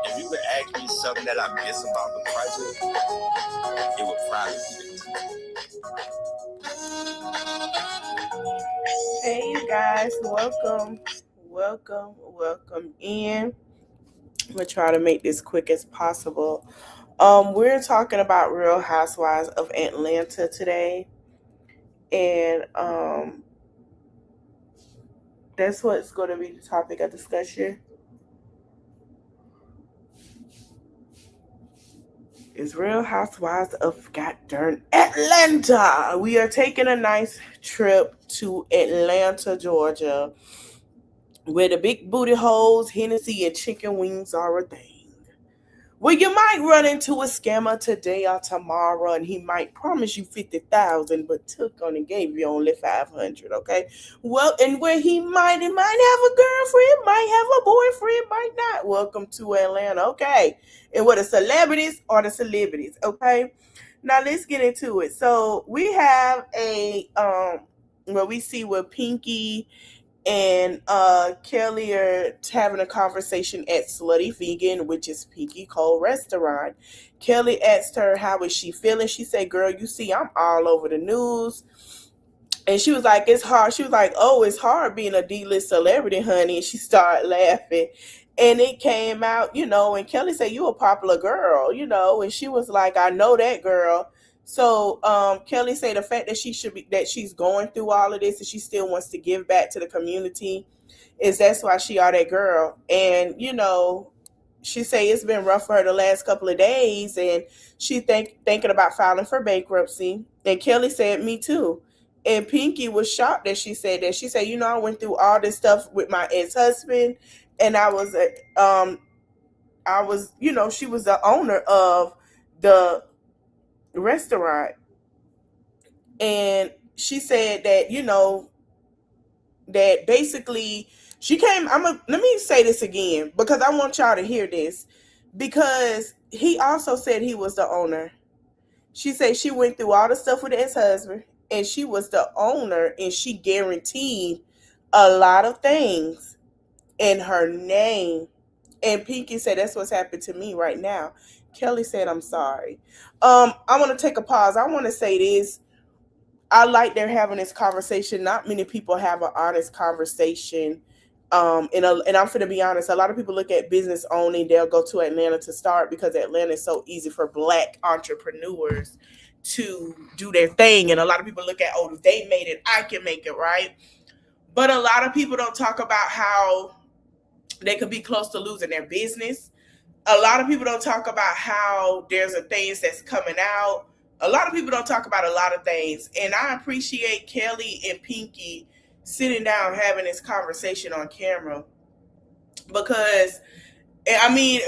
If you could ask me something that I miss about the project, it would probably be Hey, you guys, welcome in. I'm gonna try to make this quick as possible. We're talking about Real Housewives of Atlanta today, and that's what's going to be the topic of discussion. Is Real Housewives of Goddamn Atlanta. We are taking a nice trip to Atlanta, Georgia, where the big booty holes, Hennessy, and chicken wings are a thing. Well, you might run into a scammer today or tomorrow, and he might promise you 50,000, but took on and gave you only 500. Okay, well, and where he might have a girlfriend, might have a boyfriend, might not. Welcome to Atlanta. Okay, and where the celebrities are the celebrities. Okay, now let's get into it. So we have where we see where Pinky and Kelly are having a conversation at Slutty Vegan, which is Pinky Cole restaurant. Kelly asked her how is she feeling. She said, "Girl, you see, I'm all over the news." And she was like, "It's hard." She was like, "Oh, it's hard being a D-list celebrity, honey." And she started laughing. And it came out, and Kelly said, "You a popular girl, and she was like, "I know that, girl." So Kelly said the fact that she's going through all of this and she still wants to give back to the community that's why she are that girl. And she say it's been rough for her the last couple of days, and she thinking about filing for bankruptcy. And Kelly said, "Me too." And Pinky was shocked that she said that. She said, "I went through all this stuff with my ex-husband, and I was, she was the owner of the restaurant." And she said that, that basically she came. Let me say this again because I want y'all to hear this, because he also said he was the owner. She said she went through all the stuff with his husband, and she was the owner, and she guaranteed a lot of things in her name. And Pinky said, "That's what's happened to me right now." Kelly said, "I'm sorry." I want to take a pause. I want to say this. I like they're having this conversation. Not many people have an honest conversation. And I'm going to be honest, a lot of people look at business owning, they'll go to Atlanta to start because Atlanta is so easy for Black entrepreneurs to do their thing. And a lot of people look at, oh, if they made it, I can make it, right? But a lot of people don't talk about how they could be close to losing their business. A lot of people don't talk about how there's things that's coming out. A lot of people don't talk about a lot of things. And I appreciate Kelly and Pinky sitting down having this conversation on camera, because, I mean,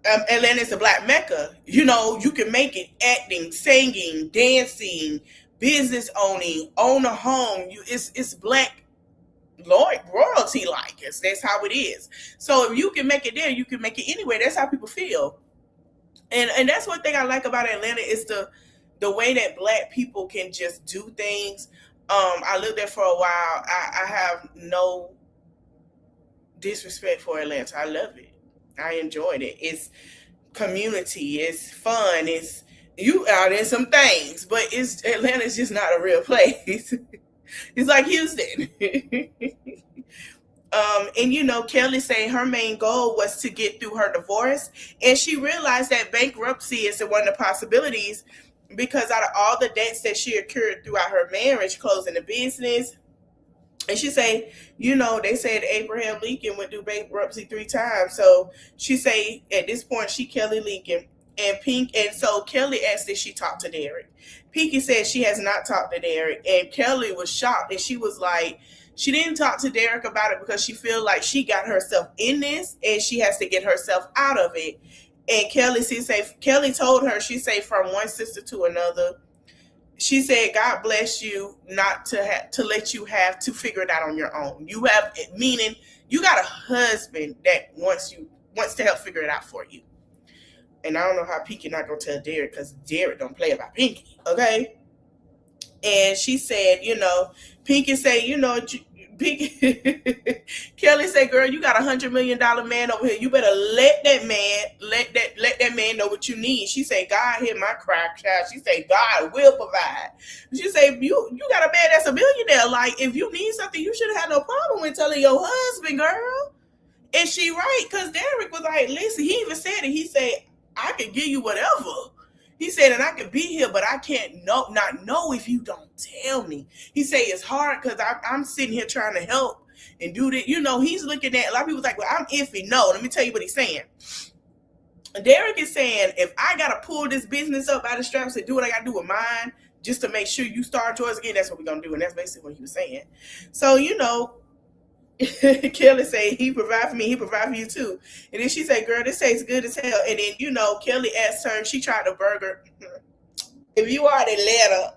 Atlanta's a Black Mecca. You can make it acting, singing, dancing, business owning, own a home. It's Black royalty like us. That's how it is. So if you can make it there, you can make it anywhere. That's how people feel. And that's one thing I like about Atlanta is the way that Black people can just do things. I lived there for a while. I have no disrespect for Atlanta. I love it. I enjoyed it. It's community. It's fun. There's some things, but Atlanta's just not a real place. It's like Houston. And Kelly saying her main goal was to get through her divorce, and she realized that bankruptcy is one of the possibilities, because out of all the debts that she incurred throughout her marriage, closing the business. And she say, they said Abraham Lincoln went through bankruptcy 3 times. So she say at this point, she Kelly Lincoln And so Kelly asked if she talked to Derek. Pinky said she has not talked to Derek, and Kelly was shocked, and she was like, she didn't talk to Derek about it because she feel like she got herself in this and she has to get herself out of it. And Kelly told her, she said, from one sister to another, she said, God bless you not to let you have to figure it out on your own. You have, meaning you got a husband that wants to help figure it out for you. And I don't know how Pinky not gonna tell Derek, because Derek don't play about Pinky, okay? And she said, Pinky said, Pinky, Kelly said, girl, you got $100 million man over here. You better let that man know what you need. She said, God hear my cry, child. She said, God will provide. She said, you got a man that's a millionaire. Like, if you need something, you should have had no problem with telling your husband, girl. And she right, because Derek was like, listen, he even said it. He said, I can give you whatever. He said, and I can be here, but I can't not know if you don't tell me. He said, it's hard because I'm sitting here trying to help and do that. He's looking at, a lot of people like, well, I'm iffy. No, let me tell you what he's saying. Derek is saying, if I got to pull this business up out of straps and do what I got to do with mine, just to make sure you start yours again, that's what we're going to do. And that's basically what he was saying. So, Kelly said, he provide for me, he provide for you too. And then she said, girl, this tastes good as hell. And then, Kelly asked her, she tried a burger. If you already let her,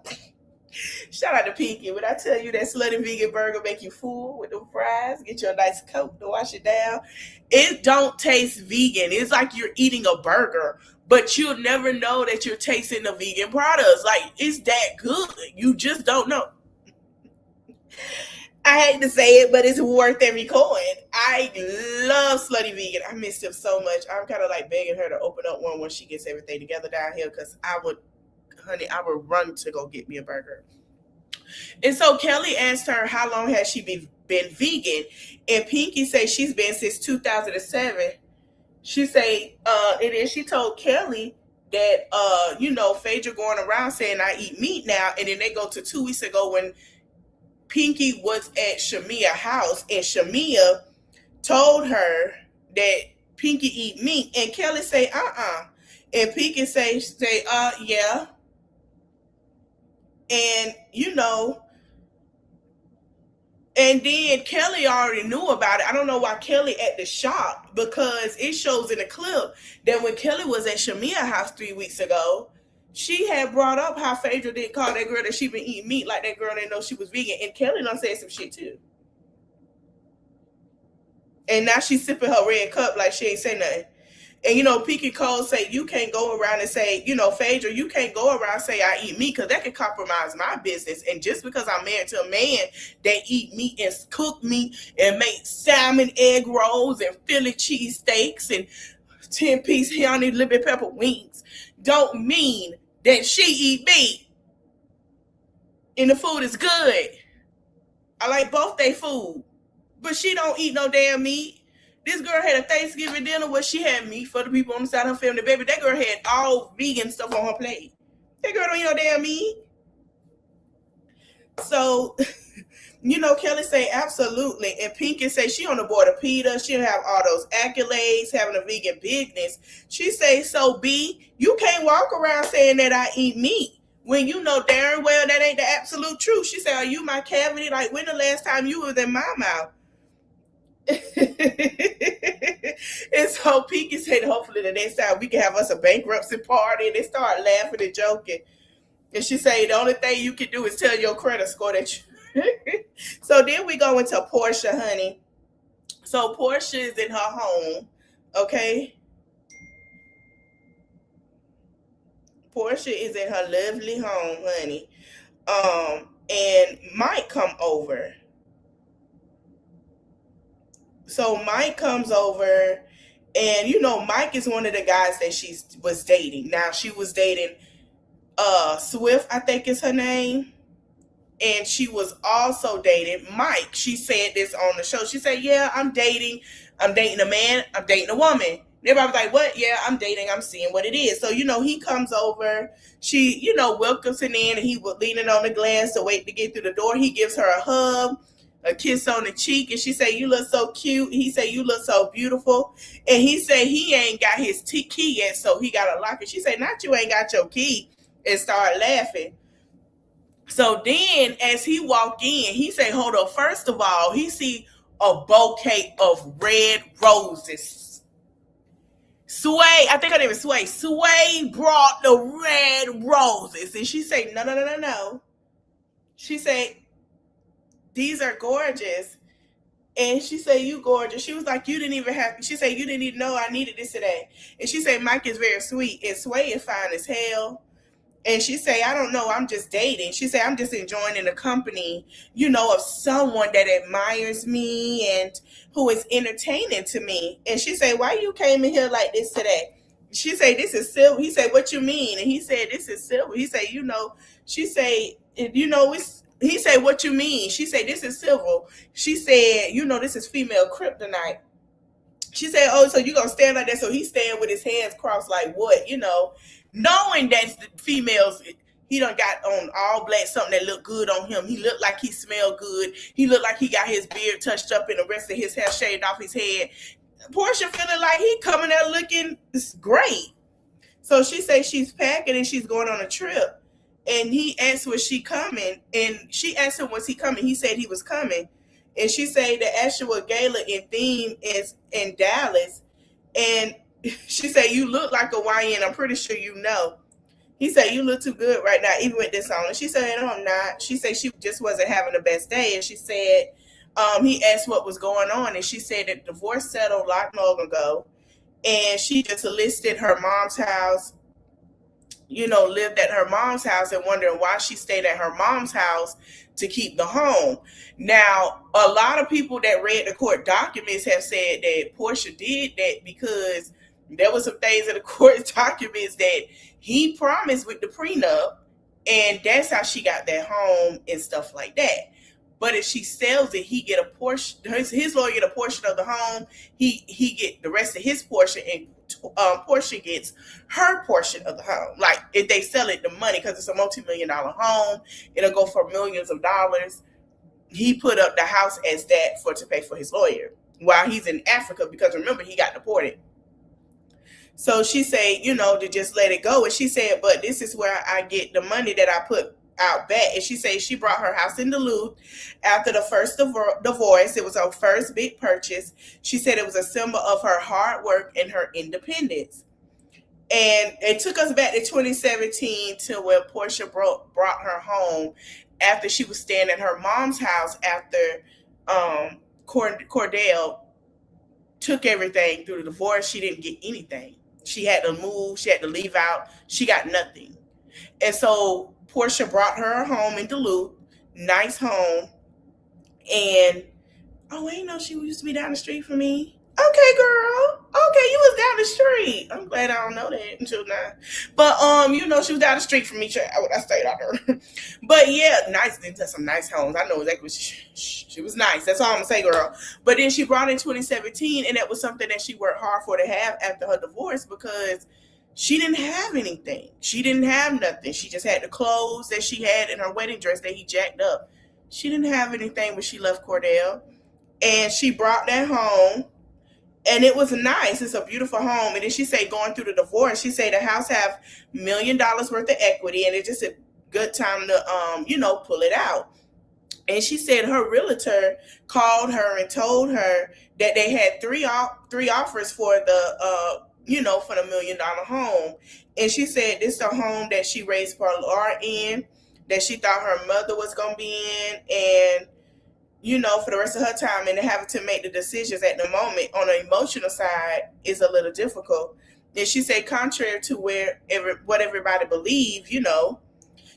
shout out to Pinky, when I tell you that slutty vegan burger make you full with the fries, get you a nice Coke to wash it down. It don't taste vegan. It's like you're eating a burger, but you'll never know that you're tasting the vegan products. Like, it's that good. You just don't know. I hate to say it, but it's worth every coin. I love Slutty Vegan. I missed him so much. I'm kind of like begging her to open up one when she gets everything together down here, because I would run to go get me a burger. And so Kelly asked her, how long has she been vegan? And Pinky said she's been since 2007. She said, and then she told Kelly that, Phaedra going around saying I eat meat now. And then they go to 2 weeks ago when Pinky was at Shamia's house, and Shamia told her that Pinky eat meat, and Kelly say, and Pinky say, yeah. And, and then Kelly already knew about it. I don't know why Kelly at the shop, because it shows in the clip that when Kelly was at Shamia's house 3 weeks ago, she had brought up how Phaedra didn't call that girl that she been eating meat, like that girl didn't know she was vegan. And Kelly done said some shit too. And now she's sipping her red cup like she ain't say nothing. And, Pinky Cole say, you can't go around and say, Phaedra, you can't go around and say I eat meat, because that can compromise my business. And just because I'm married to a man that eat meat and cook meat and make salmon egg rolls and Philly cheesesteaks and 10-piece honey lemon pepper wings, don't mean that she eat meat and the food is good. I like both they food, but she don't eat no damn meat. This girl had a Thanksgiving dinner where she had meat for the people on the side of her family. Baby, that girl had all vegan stuff on her plate. That girl don't eat no damn meat. So, Kelly say absolutely. And Pinky say she on the board of PETA. She'll have all those accolades, having a vegan business. She say, so B, you can't walk around saying that I eat meat when you know darn well that ain't the absolute truth. She said, are you my cavity? Like, when the last time you was in my mouth? And so Pinky said, hopefully the next time we can have us a bankruptcy party. And they start laughing and joking. And she said, the only thing you can do is tell your credit score that you... So then we go into Portia, honey. So Portia is in her home, okay? Portia is in her lovely home, honey. And Mike come over. So Mike comes over, and Mike is one of the guys that she was dating. Now she was dating Swift, I think is her name. And she was also dating Mike. She said this on the show. She said, yeah, I'm dating a man, I'm dating a woman. Everybody was like, what? Yeah, I'm dating, I'm seeing what it is. So, he comes over. She, welcomes him in, and he was leaning on the glass to wait to get through the door. He gives her a hug. a kiss on the cheek, and she said, "You look so cute." He said, "You look so beautiful." And he said he ain't got his key yet, so he got to lock it. She said, "Not you ain't got your key," and started laughing. So then, as he walked in, he said, "Hold up." First of all, he see a bouquet of red roses. Sway, I think her name is Sway. Sway brought the red roses, and she said, "No, no, no, no, no." She said, "These are gorgeous." And she said, "You gorgeous." She was like, "You didn't even have," she said, "You didn't even know I needed this today." And she said, "Mike is very sweet, and Sway is fine as hell." And she say, "I don't know, I'm just dating." She say, "I'm just enjoying in the company, of someone that admires me and who is entertaining to me." And she say, "Why you came in here like this today?" She say, "This is silver." He say, "What you mean?" And he said, "This is silver." He say, she say, it's, he say, "What you mean?" She say, "This is silver." She said, "This is female kryptonite." She said, "Oh, so you gonna stand like that?" So he's standing with his hands crossed like what, knowing that the females, he done got on all black, something that looked good on him. He looked like he smelled good. He looked like he got his beard touched up and the rest of his hair shaved off his head. Portia feeling like he coming there looking great. So she say she's packing and she's going on a trip. And he asked, was she coming? And she asked him, was he coming? He said he was coming. And she said the actual gala in theme is in Dallas. And she said, "You look like a YN. I'm pretty sure you know." He said, "You look too good right now, even with this on." And she said, "No, I'm not." She said she just wasn't having the best day. And she said, he asked what was going on. And she said that divorce settled not long ago. And she just listed her mom's house, lived at her mom's house, and wondering why she stayed at her mom's house to keep the home. Now, a lot of people that read the court documents have said that Portia did that because there was some things in the court documents that he promised with the prenup, and that's how she got that home and stuff like that. But if she sells it, he get a portion. His lawyer get a portion of the home. He get the rest of his portion, and Portia gets her portion of the home. Like if they sell it, the money, because it's a multi-million-dollar home, it'll go for millions of dollars. He put up the house as that to pay for his lawyer while he's in Africa, because remember he got deported. So she said, to just let it go. And she said, "But this is where I get the money that I put out back." And she said she brought her house in Duluth after the first divorce. It was her first big purchase. She said it was a symbol of her hard work and her independence. And it took us back to 2017 to when Portia brought her home after she was staying at her mom's house after Cordell took everything through the divorce. She didn't get anything. She had to move. She had to leave out. She got nothing. And so Portia brought her home in Duluth, nice home. And, oh, I didn't know she used to be down the street from me. Okay, girl. Okay, you was down the street. I'm glad I don't know that until now. But, she was down the street from me. I stayed out there. But, yeah, nice. There's some nice homes. I know exactly what she was nice. That's all I'm going to say, girl. But then she brought in 2017, and that was something that she worked hard for to have after her divorce, because she didn't have anything. She didn't have nothing. She just had the clothes that she had in her wedding dress that he jacked up. She didn't have anything when she left Cordell. And she brought that home. And it was nice. It's a beautiful home. And then she said, going through the divorce, she said the house have $1 million worth of equity, and it's just a good time to, pull it out. And she said her realtor called her and told her that they had three offers for the, for the $1 million home. And she said this is a home that she raised for Laura in, that she thought her mother was going to be in, and for the rest of her time, and having to make the decisions at the moment on the emotional side is a little difficult. And she said, contrary to what everybody believes,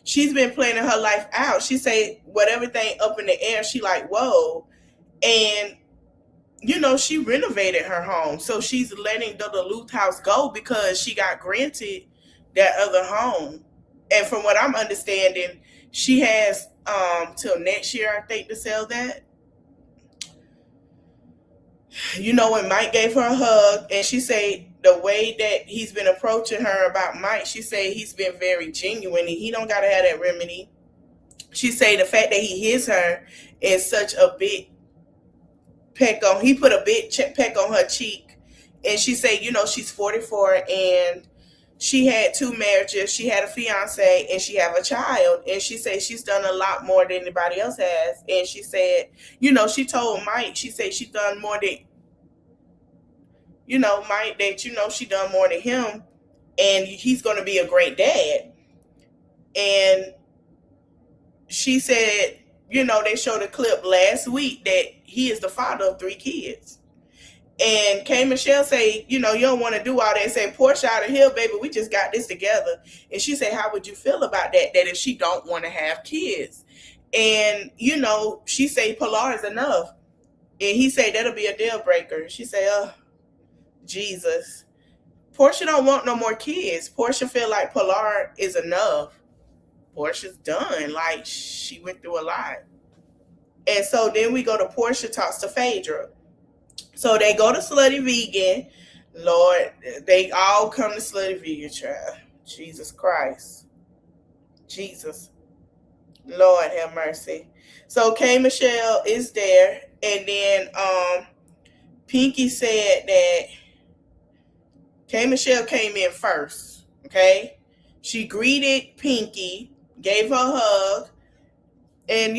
she's been planning her life out. She said, with everything up in the air, she like, whoa. And, she renovated her home. So she's letting the Duluth house go because she got granted that other home. And from what I'm understanding, she has till next year, I think, to sell that. When Mike gave her a hug, and she said the way that he's been approaching her about Mike, she said he's been very genuine, and he don't gotta have that remedy. She say the fact that he hits her is such a big peck on. He put a big peck on her cheek, and she say, she's 44 and she had 2 marriages. She had a fiance and she have a child, and she said she's done a lot more than anybody else has. And she said, she told Mike, she said she's done more than Mike, that she done more than him, and he's going to be a great dad. And she said, they showed a clip last week that he is the father of 3 kids. And K. Michelle say, you don't want to do all that. And say, Portia out of here, baby, we just got this together. And she said, how would you feel about that? That if she don't want to have kids? And, she say Pilar is enough. And he said, that'll be a deal breaker. She say, oh, Jesus. Portia don't want no more kids. Portia feel like Pilar is enough. Portia's done. Like, she went through a lot. And so then we go to Portia talks to Phaedra. So they go to Slutty Vegan. Lord, they all come to Slutty Vegan, child. Jesus Christ. Jesus. Lord have mercy. So K. Michelle is there. And then Pinky said that K. Michelle came in first. Okay? She greeted Pinky, gave her a hug. And,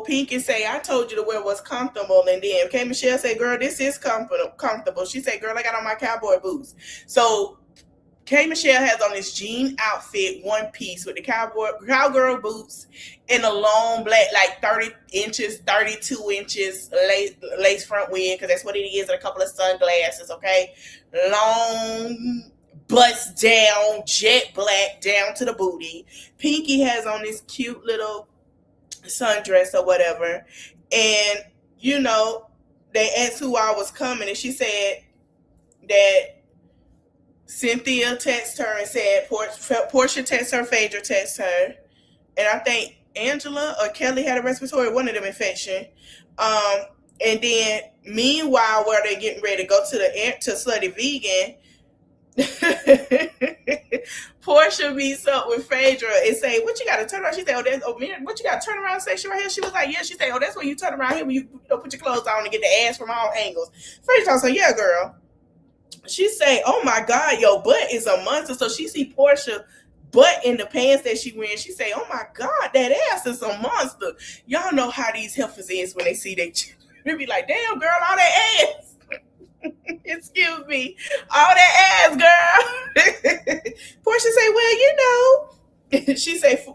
Pinky say, I told you to wear what's comfortable. And then K. Michelle say, girl, this is comfortable. She said, girl, I got on my cowboy boots. So K. Michelle has on this jean outfit, one piece with the cowgirl boots and a long black, like 30 inches, 32 inches lace front wig, because that's what it is, and a couple of sunglasses, okay? Long bust down, jet black down to the booty. Pinky has on this cute little sundress or whatever. And, they asked who I was coming, and she said that Cynthia texted her and said Portia texted her, Phaedra texted her, and I think Angela or Kelly had a respiratory, one of them infection. And then meanwhile, where they getting ready to go to Slutty Vegan, Portia meets up with Phaedra and say, what you got to turn around? She said, man, what you got to turn around section right here? She was like, yeah. She said, that's when you turn around here when you put your clothes on and get the ass from all angles. Phaedra said, yeah, girl. She say, oh my God, your butt is a monster. So she see Portia butt in the pants that she wearing. She say, oh my God, that ass is a monster. Y'all know how these heifers is when they see they be like, damn, girl, all that ass. Excuse me, all that ass, girl. Portia say, well, she say,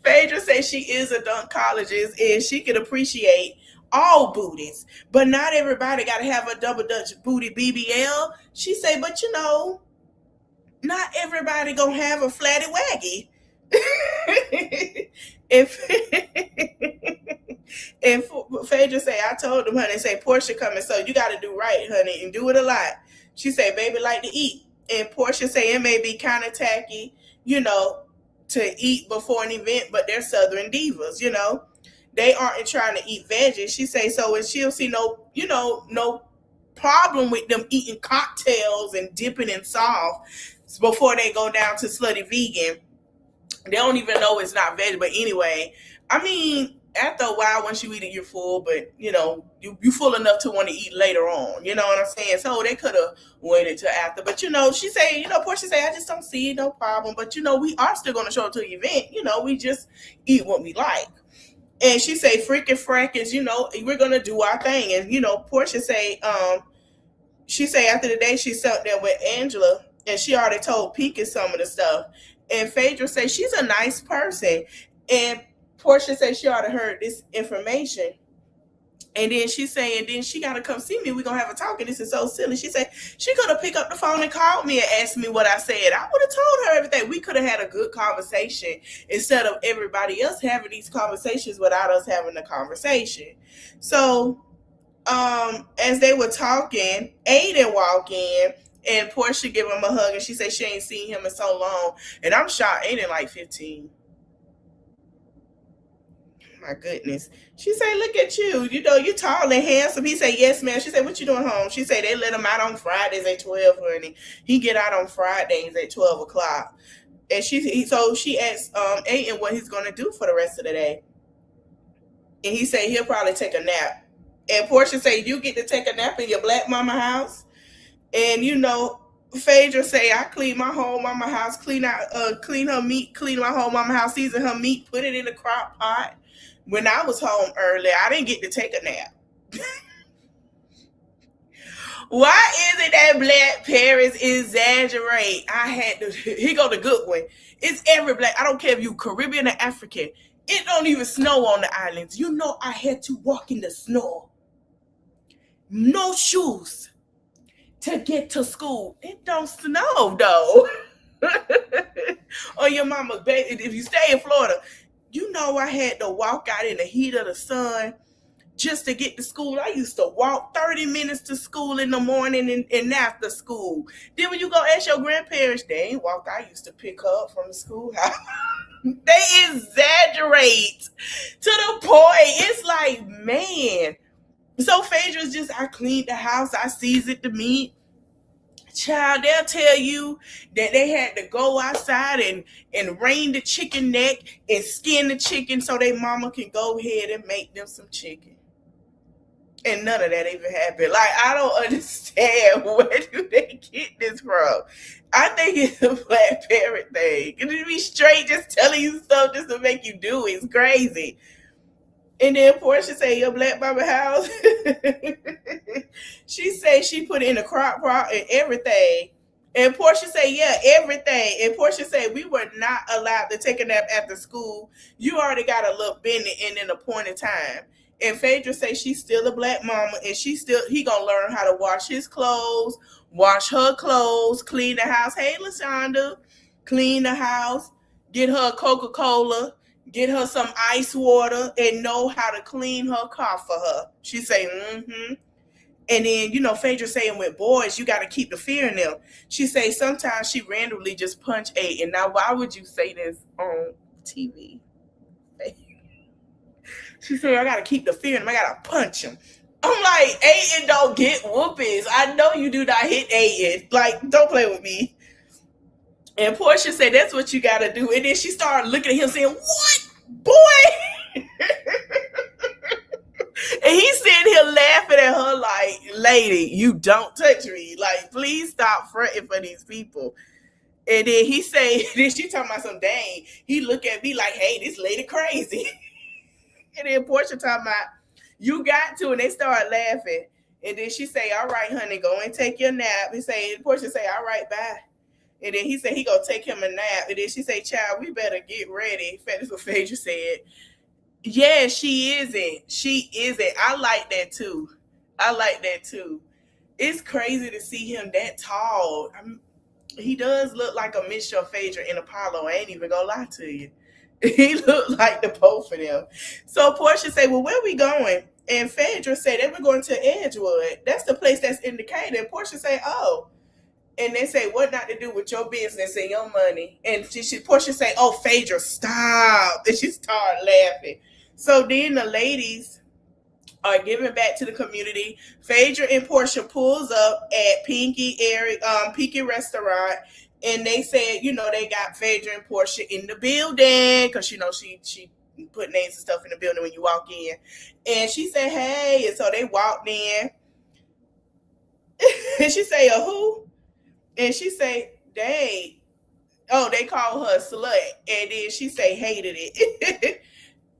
Phaedra say she is a duncologist and she can appreciate all booties, but not everybody got to have a double Dutch booty BBL. She say, but not everybody gonna have a flatty waggy. If Phaedra say, I told them, honey, say Portia coming, so you got to do right, honey, and do it a lot. She say, baby like to eat, and Portia say it may be kind of tacky, to eat before an event, but they're Southern divas, They aren't trying to eat veggies. She say so, and she'll see no problem with them eating cocktails and dipping in sauce before they go down to Slutty Vegan. They don't even know it's not veggie, but anyway, I mean, after a while, once you eat it, you're full, but you full enough to want to eat later on. You know what I'm saying? So they could have waited till after, but she say, Portia say, I just don't see no problem, but we are still going to show up to the event. We just eat what we like. And she say, freaking frackins, we're going to do our thing. And, Portia say, she say after the day she sat there with Angela, and she already told Pinky some of the stuff. And Phaedra say she's a nice person. And Portia say she already heard this information. And then she saying, then she got to come see me. We're going to have a talk. And this is so silly. She said she could have picked up the phone and called me and asked me what I said. I would have told her everything. We could have had a good conversation instead of everybody else having these conversations without us having the conversation. So as they were talking, Aiden walked in. And Portia give him a hug, and she said she ain't seen him in so long. And I'm shocked. Ain't it like 15? My goodness. She said, look at you. You tall and handsome. He said, yes, ma'am. She said, what you doing home? She said, they let him out on Fridays at 12, honey. He get out on Fridays at 12 o'clock. And she asked Aiden what he's gonna do for the rest of the day, and he said he'll probably take a nap. And Portia said, "You get to take a nap in your black mama house?" And Phaedra say, "I clean my whole mama house, clean her meat, clean my whole mama house, season her meat, put it in the crock pot. When I was home early, I didn't get to take a nap." Why is it that black parents exaggerate? He go the good one. It's every black, I don't care if you Caribbean or African. It don't even snow on the islands. I had to walk in the snow. No shoes to get to school. It don't snow though. Or your mama, baby, if you stay in Florida, I had to walk out in the heat of the sun just to get to school. I used to walk 30 minutes to school in the morning and after school. Then when you go ask your grandparents, they ain't walk. I used to pick her up from the schoolhouse. They exaggerate to the point. It's like, man. So Phaedra's just, I cleaned the house, I seasoned the meat. Child, they'll tell you that they had to go outside and rein the chicken neck and skin the chicken so their mama can go ahead and make them some chicken. And none of that even happened. Like, I don't understand where do they get this from. I think it's a black parent thing. Can it be straight just telling you stuff just to make you do it? It's crazy. And then Portia say, your black mama house. She say she put it in a crock pot and everything. And Portia say, yeah, everything. And Portia say, we were not allowed to take a nap after school. You already got a little bending in an appointed time. And Phaedra say she's still a black mama, and he gonna learn how to wash his clothes, wash her clothes, clean the house. Hey, LaShonda, clean the house, get her a Coca-Cola, get her some ice water, and know how to clean her car for her. She say, mm-hmm. And then, Phaedra saying with boys, you got to keep the fear in them. She say sometimes she randomly just punch Aiden. Now, why would you say this on TV? She said, I got to keep the fear in him. I got to punch him. I'm like, Aiden don't get whoopings. I know you do not hit Aiden. Like, don't play with me. And Portia said, that's what you got to do. And then she started looking at him saying, what? Boy! And he's sitting here laughing at her like, lady, you don't touch me. Like, please stop fronting for these people. And then he say, then she talking about some dang. He look at me like, hey, this lady crazy. And then Portia talking about, you got to, and they start laughing. And then she say, all right, honey, go and take your nap. Portia say, all right, bye. And then he said he gonna take him a nap. And then she say, child, we better get ready. That's what Phaedra said. Yeah, she isn't. She isn't. I like that too. It's crazy to see him that tall. He does look like a mixture of Phaedra and Apollo. I ain't even gonna lie to you. He looked like the both of them. So Portia say, well, where we going? And Phaedra said they were going to Edgewood. That's the place that's indicated. And Portia say, oh. And they say, what not to do with your business and your money? And Portia say, oh, Phaedra, stop. And she started laughing. So then the ladies are giving back to the community. Phaedra and Portia pulls up at Pinky Restaurant. And they said, they got Phaedra and Portia in the building. Because, she put names and stuff in the building when you walk in. And she said, hey. And so they walked in. And she say, who? And she say, dang. Oh, they call her a slut. And then she say, hated it.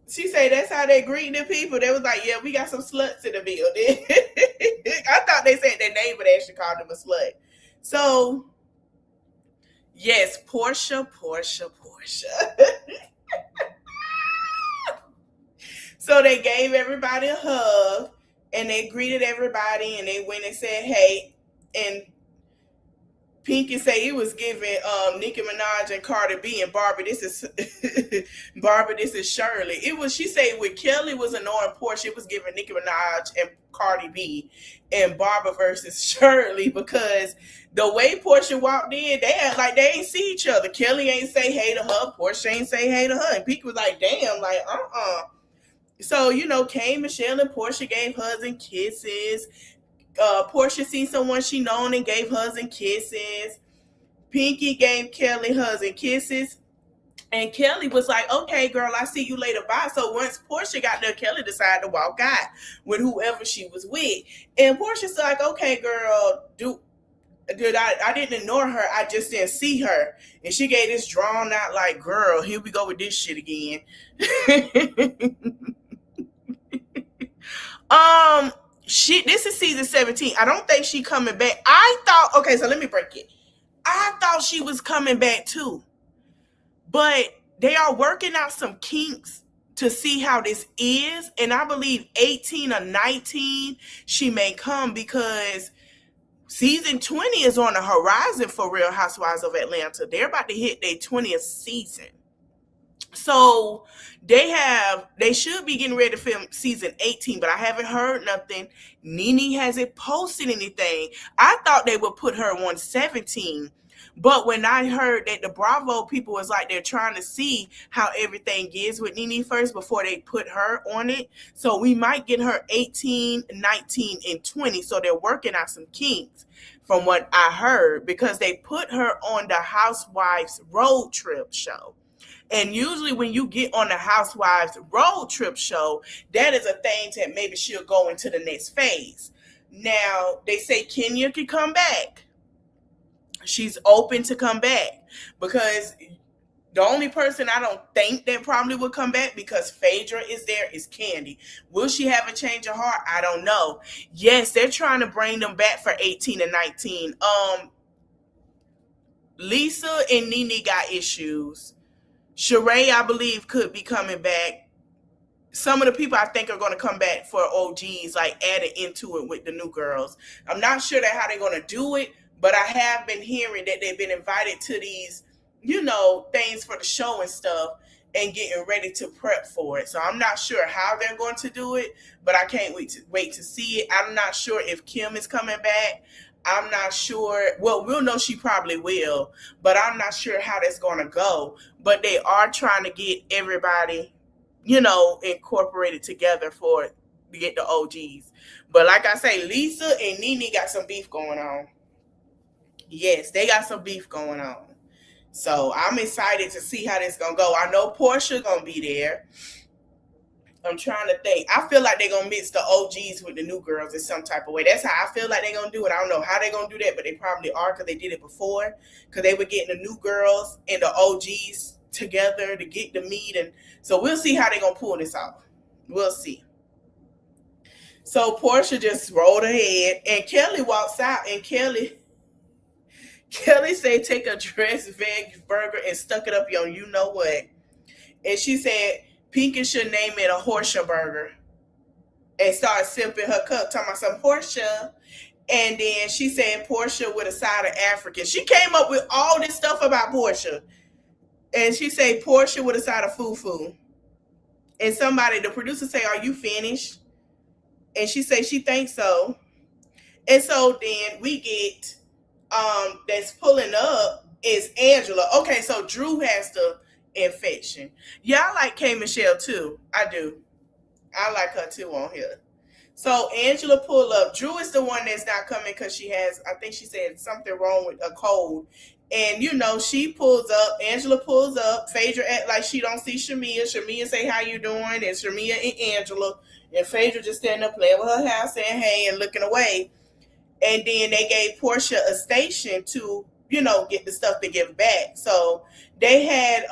She say, that's how they greet the people. They was like, yeah, we got some sluts in the building. I thought they said their name, but they actually called them a slut. So, yes, Portia. So they gave everybody a hug, and they greeted everybody, and they went and said, hey, and Pinky say it was giving Nicki Minaj and Cardi B and Barbie. This is Barbie. This is Shirley. She said with Kelly was annoying Portia. It was giving Nicki Minaj and Cardi B and Barbie versus Shirley, because the way Portia walked in, they act like they ain't see each other. Kelly ain't say hey to her. Portia ain't say hey to her. And Pinky was like, damn, like So Kay, Michelle, and Portia gave hugs and kisses. Portia seen someone she known and gave hugs and kisses. Pinky gave Kelly hugs and kisses. And Kelly was like, okay, girl, I see you later. Bye. So once Portia got there, Kelly decided to walk out with whoever she was with. And Portia's like, okay, girl, dude, I didn't ignore her. I just didn't see her. And she gave this drawn out like, girl, here we go with this shit again. This is season 17. I don't think she coming back. I thought, okay, so let me break it. I thought she was coming back too. But they are working out some kinks to see how this is. And I believe 18 or 19 she may come, because season 20 is on the horizon for Real Housewives of Atlanta. They're about to hit their 20th season. So they should be getting ready to film season 18, but I haven't heard nothing. Nene hasn't posted anything. I thought they would put her on 17. But when I heard that the Bravo people was like, they're trying to see how everything is with Nene first before they put her on it. So we might get her 18, 19, and 20. So they're working out some kinks from what I heard, because they put her on the Housewives road trip show. And usually when you get on the Housewives road trip show, that is a thing that maybe she'll go into the next phase. Now, they say Kenya could come back. She's open to come back, because the only person I don't think that probably would come back, because Phaedra is there, is Candy. Will she have a change of heart? I don't know. Yes, they're trying to bring them back for 18 and 19. Lisa and Nene got issues. Sheree, I believe, could be coming back. Some of the people I think are going to come back for OGs, like added into it with the new girls. I'm not sure that how they're going to do it, but I have been hearing that they've been invited to these, things for the show and stuff, and getting ready to prep for it. So I'm not sure how they're going to do it, but I can't wait to see it. I'm not sure if Kim is coming back. I'm not sure. Well, we'll know she probably will, but I'm not sure how that's going to go. But they are trying to get everybody, incorporated together to get the OGs. But like I say, Lisa and Nene got some beef going on. Yes, they got some beef going on. So I'm excited to see how this going to go. I know Portia going to be there. I'm trying to think. I feel like they're going to mix the OGs with the new girls in some type of way. That's how I feel like they're going to do it. I don't know how they're going to do that, but they probably are, because they did it before. Because they were getting the new girls and the OGs together to get the meet. And so we'll see how they're going to pull this off. We'll see. So Portia just rolled ahead, and Kelly walks out, and Kelly said, take a dressed veg burger and stuck it up your you-know-what. And she said, Pinky should name it a Horsea burger, and start sipping her cup, talking about some Horsea. And then she said Portia with a side of African. She came up with all this stuff about Portia. And she said Portia with a side of fufu. And the producer say, are you finished? And she say she thinks so. And so then we get, that's pulling up is Angela. Okay, so Drew has the infection. Yeah, I like K. Michelle too. I do. I like her too on here. So Angela pull up. Drew is the one that's not coming because she has, I think she said something wrong with a cold. And she pulls up. Angela pulls up. Phaedra act like she don't see Shamia. Shamia say, how you doing? And Shamia and Angela. And Phaedra just standing up playing with her hair, saying hey and looking away. And then they gave Portia a station to, get the stuff to give back. So they had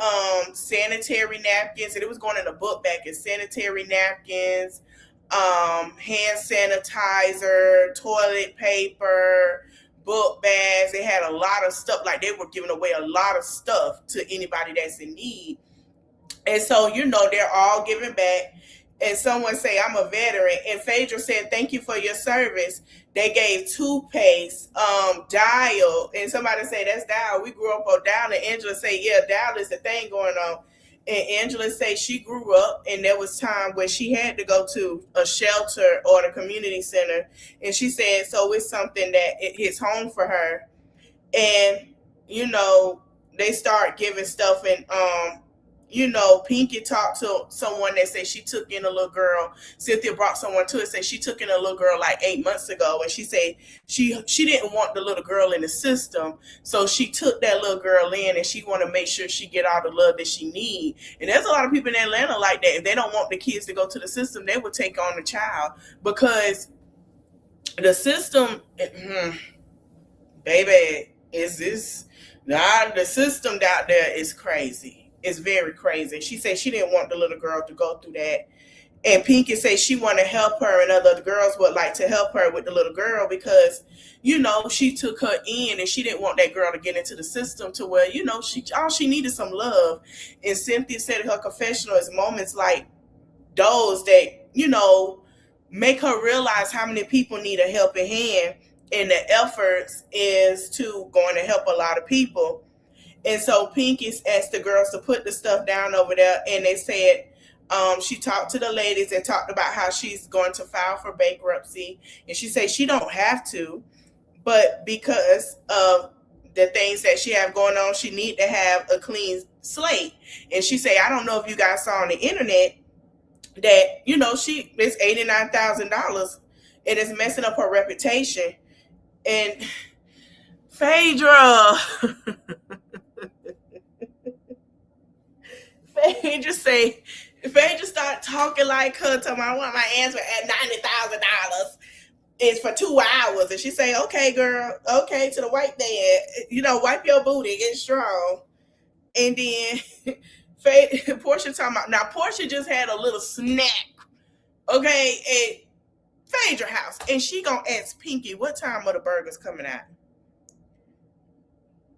sanitary napkins, and it was going in a book back as sanitary napkins, hand sanitizer, toilet paper, book bags. They had a lot of stuff. Like, they were giving away a lot of stuff to anybody that's in need. And so, they're all giving back. And someone say, I'm a veteran. And Phaedra said, thank you for your service. They gave toothpaste, Dial. And somebody said, that's Dial. We grew up on Dial. And Angela said, yeah, Dial is the thing going on. And Angela said she grew up, and there was time when she had to go to a shelter or the community center. And she said, so it's something that it hits home for her. And, they start giving stuff. And Pinky talked to someone that said she took in a little girl. Cynthia brought someone to it, said she took in a little girl like 8 months ago, and she said she didn't want the little girl in the system, so she took that little girl in, and she want to make sure she get all the love that she need. And there's a lot of people in Atlanta like that. If they don't want the kids to go to the system, they would take on the child, because the system, baby, the system out there is crazy. It's very crazy. She said she didn't want the little girl to go through that. And Pinky said she want to help her, and other girls would like to help her with the little girl, because, she took her in, and she didn't want that girl to get into the system to where, she needed some love. And Cynthia said in her confessional is moments like those that, make her realize how many people need a helping hand, and the efforts is to going to help a lot of people. And so Pinky asked the girls to put the stuff down over there, and they said she talked to the ladies and talked about how she's going to file for bankruptcy. And she said she don't have to, but because of the things that she have going on, she need to have a clean slate. And she said, I don't know if you guys saw on the internet that, she is $89,000, and it's messing up her reputation. And Phaedra Phaedra started talking like her, talking about I want my answer at $90,000. It's for 2 hours. And she say, okay, girl, okay, to the white man, wipe your booty, get strong. And then Portia talking about, now Portia just had a little snack, okay, at Phaedra house. And she gonna ask Pinky, what time are the burgers coming out?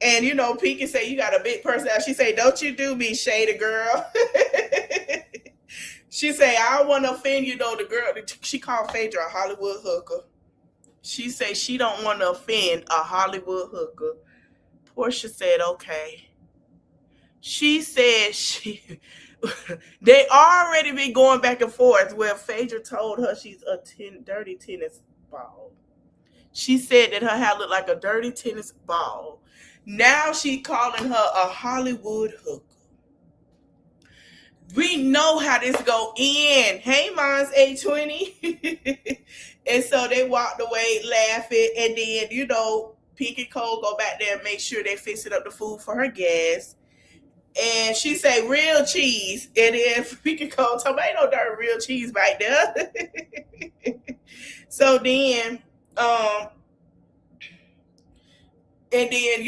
And, Pinky say, you got a big personality. She say, don't you do me, shady girl. She say, I don't want to offend you, though. The girl, she called Phaedra a Hollywood hooker. She say she don't want to offend a Hollywood hooker. Portia said, okay. She said they already been going back and forth where Phaedra told her she's a dirty tennis ball. She said that her hair looked like a dirty tennis ball. Now she calling her a Hollywood hooker. We know how this go in. Hey, Mons 820. And so they walked away laughing. And then, Pinky Cole go back there and make sure they fixing up the food for her guests. And she say, real cheese. And then Pinky Cole told me, ain't no darn real cheese right there. So then, and then,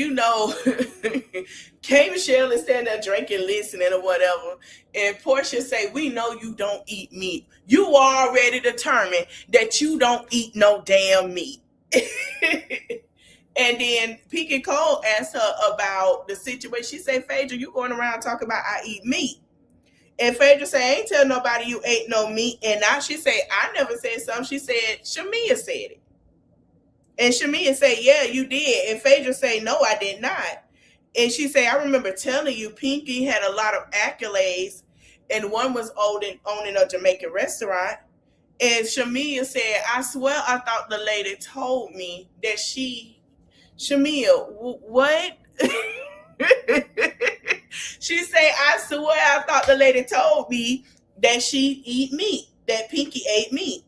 K. Michelle is standing there drinking, listening or whatever. And Portia say, we know you don't eat meat. You already determined that you don't eat no damn meat. And then Pinky Cole asked her about the situation. She said, Phaedra, you going around talking about I eat meat. And Phaedra said, I ain't tell nobody you ate no meat. And now she said, I never said something. She said, Shamia said it. And Shamia said, yeah, you did. And Phaedra said, no, I did not. And she said, I remember telling you Pinky had a lot of accolades, and one was owning a Jamaican restaurant. And Shamia said, I swear I thought the lady told me that Shamia, what? She said, I swear I thought the lady told me that she eat meat, that Pinky ate meat.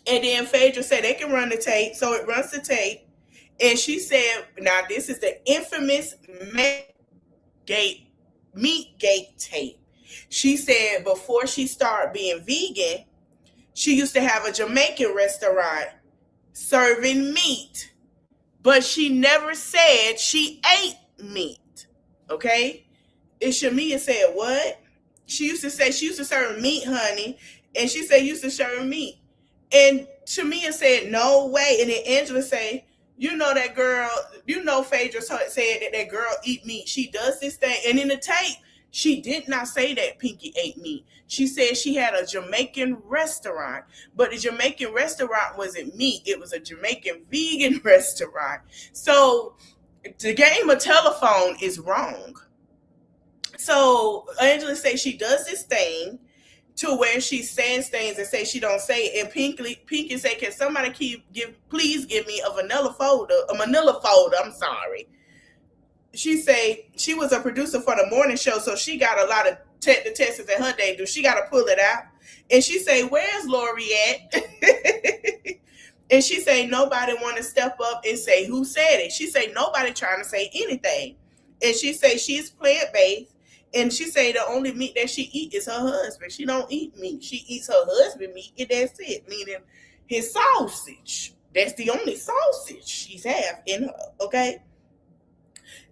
And then Phaedra said they can run the tape. So it runs the tape. And she said, now this is the infamous Meatgate tape. She said before she started being vegan, she used to have a Jamaican restaurant serving meat. But she never said she ate meat. Okay? And Shamia said, what? She used to say she used to serve meat, honey. And she said used to serve meat. And Shamia said, no way. And then Angela said, that girl, Phaedra said that girl eat meat. She does this thing. And in the tape, she did not say that Pinky ate meat. She said she had a Jamaican restaurant. But the Jamaican restaurant wasn't meat. It was a Jamaican vegan restaurant. So the game of telephone is wrong. So Angela said she does this thing to where she says things and say she don't say it. And Pinky say, can somebody please give me a manila folder? I'm sorry. she say she was a producer for the morning show, so she got a lot of the tests that her day do. She got to pull it out, and she say, "Where's Lori at?" And she say nobody want to step up and say who said it. She say nobody trying to say anything, and she say she's plant based, and she say the only meat that she eat is her husband. She don't eat meat. She eats her husband meat, and that's it. Meaning his sausage. That's the only sausage she's have in her. Okay.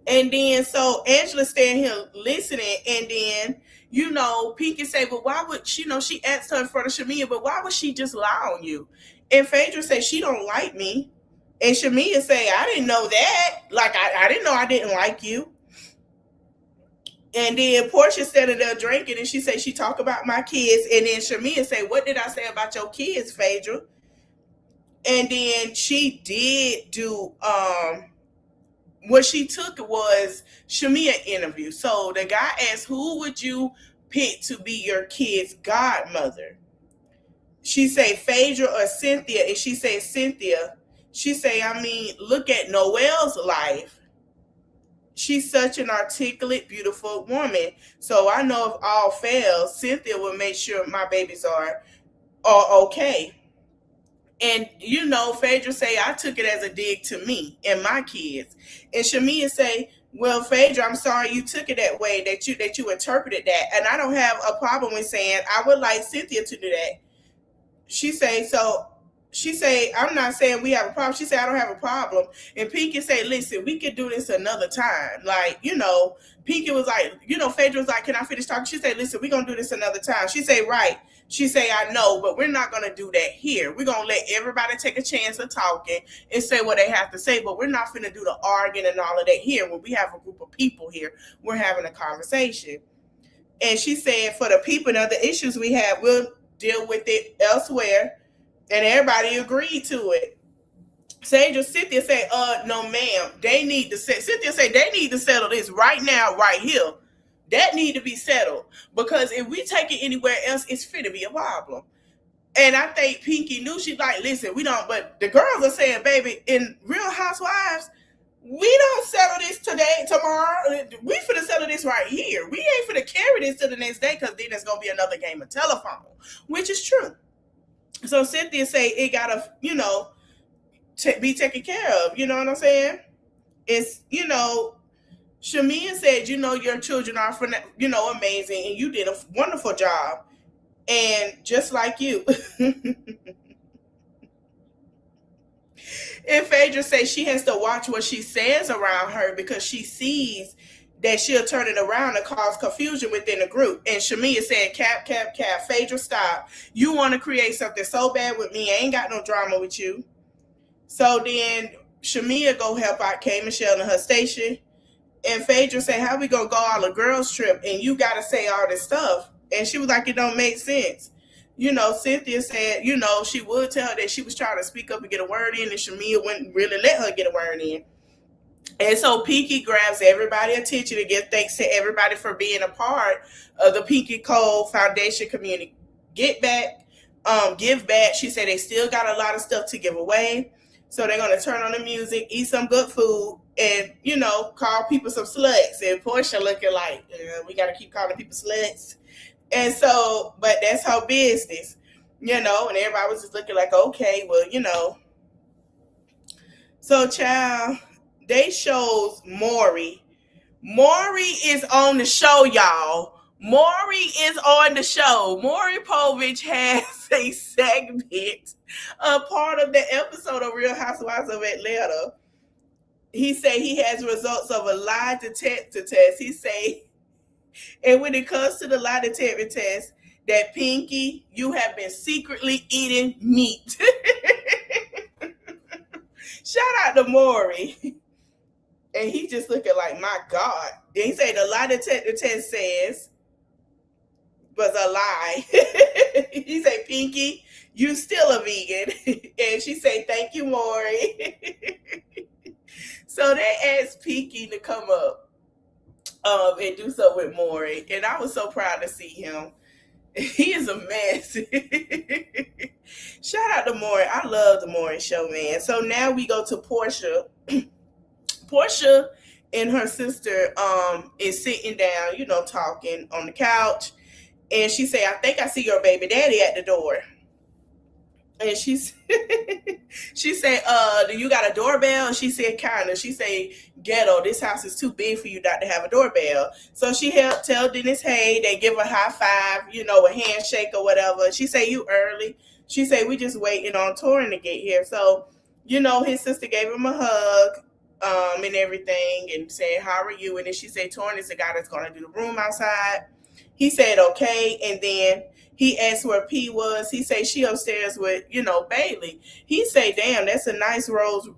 And then so Angela standing here listening, and then Pinky say, "But why would she?" She asked her in front of Shamia, "But why would she just lie on you?" And Phaedra say, "She don't like me." And Shamia say, "I didn't know that. Like I didn't know I didn't like you." And then Portia standing there drinking, and she say she talk about my kids. And then Shamia say, "What did I say about your kids, Phaedra?" And then she did do what she took was Shamia interview. So the guy asked, "Who would you pick to be your kid's godmother?" She say Phaedra or Cynthia, and she say Cynthia. She say, "I mean, look at Noelle's life. She's such an articulate, beautiful woman. So I know if all fails, Cynthia will make sure my babies are okay." And Phaedra say, "I took it as a dig to me and my kids." And Shamia say, "Well, Phaedra, I'm sorry you took it that way, that you interpreted that. And I don't have a problem with saying I would like Cynthia to do that." She say, "I'm not saying we have a problem." She say, "I don't have a problem." And Pinky say, "Listen, we could do this another time." Like, Pinky was like, Phaedra was like, "Can I finish talking?" She say, "Listen, we're going to do this another time." She say, "Right." She say, "I know, but we're not going to do that here. We're going to let everybody take a chance of talking and say what they have to say, but we're not going to do the arguing and all of that here. When we have a group of people here, we're having a conversation." And she said, "For the people and other issues we have, we'll deal with it elsewhere." And everybody agreed to it. Cynthia say, "No, ma'am. Cynthia say they need to settle this right now, right here. That need to be settled. Because if we take it anywhere else, it's finna be a problem." And I think Pinky knew. She's like, "Listen, we don't," but the girls are saying, "Baby, in Real Housewives, we don't settle this today, tomorrow. We finna settle this right here. We ain't finna carry this to the next day, because then there's gonna be another game of telephone," which is true. So Cynthia say it gotta, be taken care of. You know what I'm saying? It's, Shamia said, "Your children are, amazing, and you did a wonderful job. And just like you." And Phaedra says she has to watch what she says around her, because she sees that she'll turn it around and cause confusion within the group. And Shamia said, "Cap, cap, cap. Phaedra, stop. You want to create something so bad with me. I ain't got no drama with you." So then Shamia go help out K Michelle in her station. And Phaedra say, "How we gonna go on a girls trip and you gotta say all this stuff?" And she was like, "It don't make sense." Cynthia said, she would tell her that she was trying to speak up and get a word in, and Shamia wouldn't really let her get a word in. And so Pinky grabs everybody's attention and gives thanks to everybody for being a part of the Pinky Cole Foundation community. Give back. She said they still got a lot of stuff to give away. So they're going to turn on the music, eat some good food, and, call people some sluts. And Portia looking like, we got to keep calling people sluts. And so, but that's her business, and everybody was just looking like, okay, well, So, child, they shows Maury. Maury is on the show, y'all. Maury is on the show. Maury Povich has a segment, a part of the episode of Real Housewives of Atlanta. He say he has results of a lie detector test. He say, and when it comes to the lie detector test, that Pinky, you have been secretly eating meat. Shout out to Maury. And he just looking like, my God. And he say the lie detector test says was a lie. He say, "Pinky, you still a vegan." And she say, "Thank you, Maury." So they asked Pinky to come up and do so with Maury. And I was so proud to see him. He is a mess. Shout out to Maury. I love the Maury show, man. So now we go to Portia. Portia and her sister is sitting down, talking on the couch. And she say, I think I see your baby daddy at the door. And she she said, do you got a doorbell? And she said, kinda. She say, ghetto, this house is too big for you not to have a doorbell. So she helped tell Dennis, hey, they give a high five, a handshake or whatever. She say, you early. She say, we just waiting on Torin to get here. So, his sister gave him a hug, and everything, and said, how are you? And then she said, Torin is the guy that's gonna do the room outside. He said, okay. And then he asked where P was. He said, she upstairs with, Bailey. He say, damn, that's a nice rose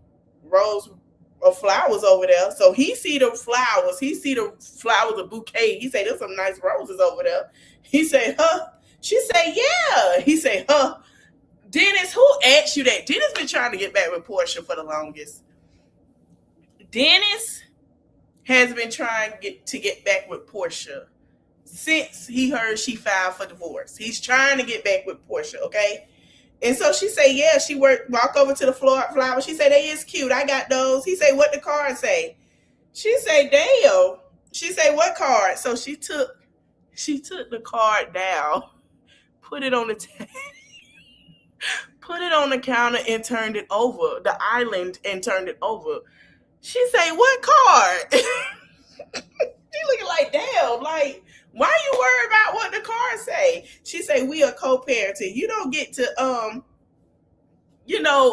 of flowers over there. So he see the flowers. He see the flowers, a bouquet. He say, there's some nice roses over there. He say, huh? She say, yeah. He say, huh? Dennis, who asked you that? Dennis been trying to get back with Portia for the longest. Dennis has been trying to get back with Portia since he heard she filed for divorce. He's trying to get back with Portia, okay? And so she say, yeah, she walk over to the flower. She say, they is cute. I got those. He say, what the card say? She say, damn. She say, what card? So she took the card down, put it on the put it on the counter and turned it over, the island, and turned it over. She say, what card? She looking like, damn, like, why you worried about what the card say? She say, we are co-parenting. You don't get to,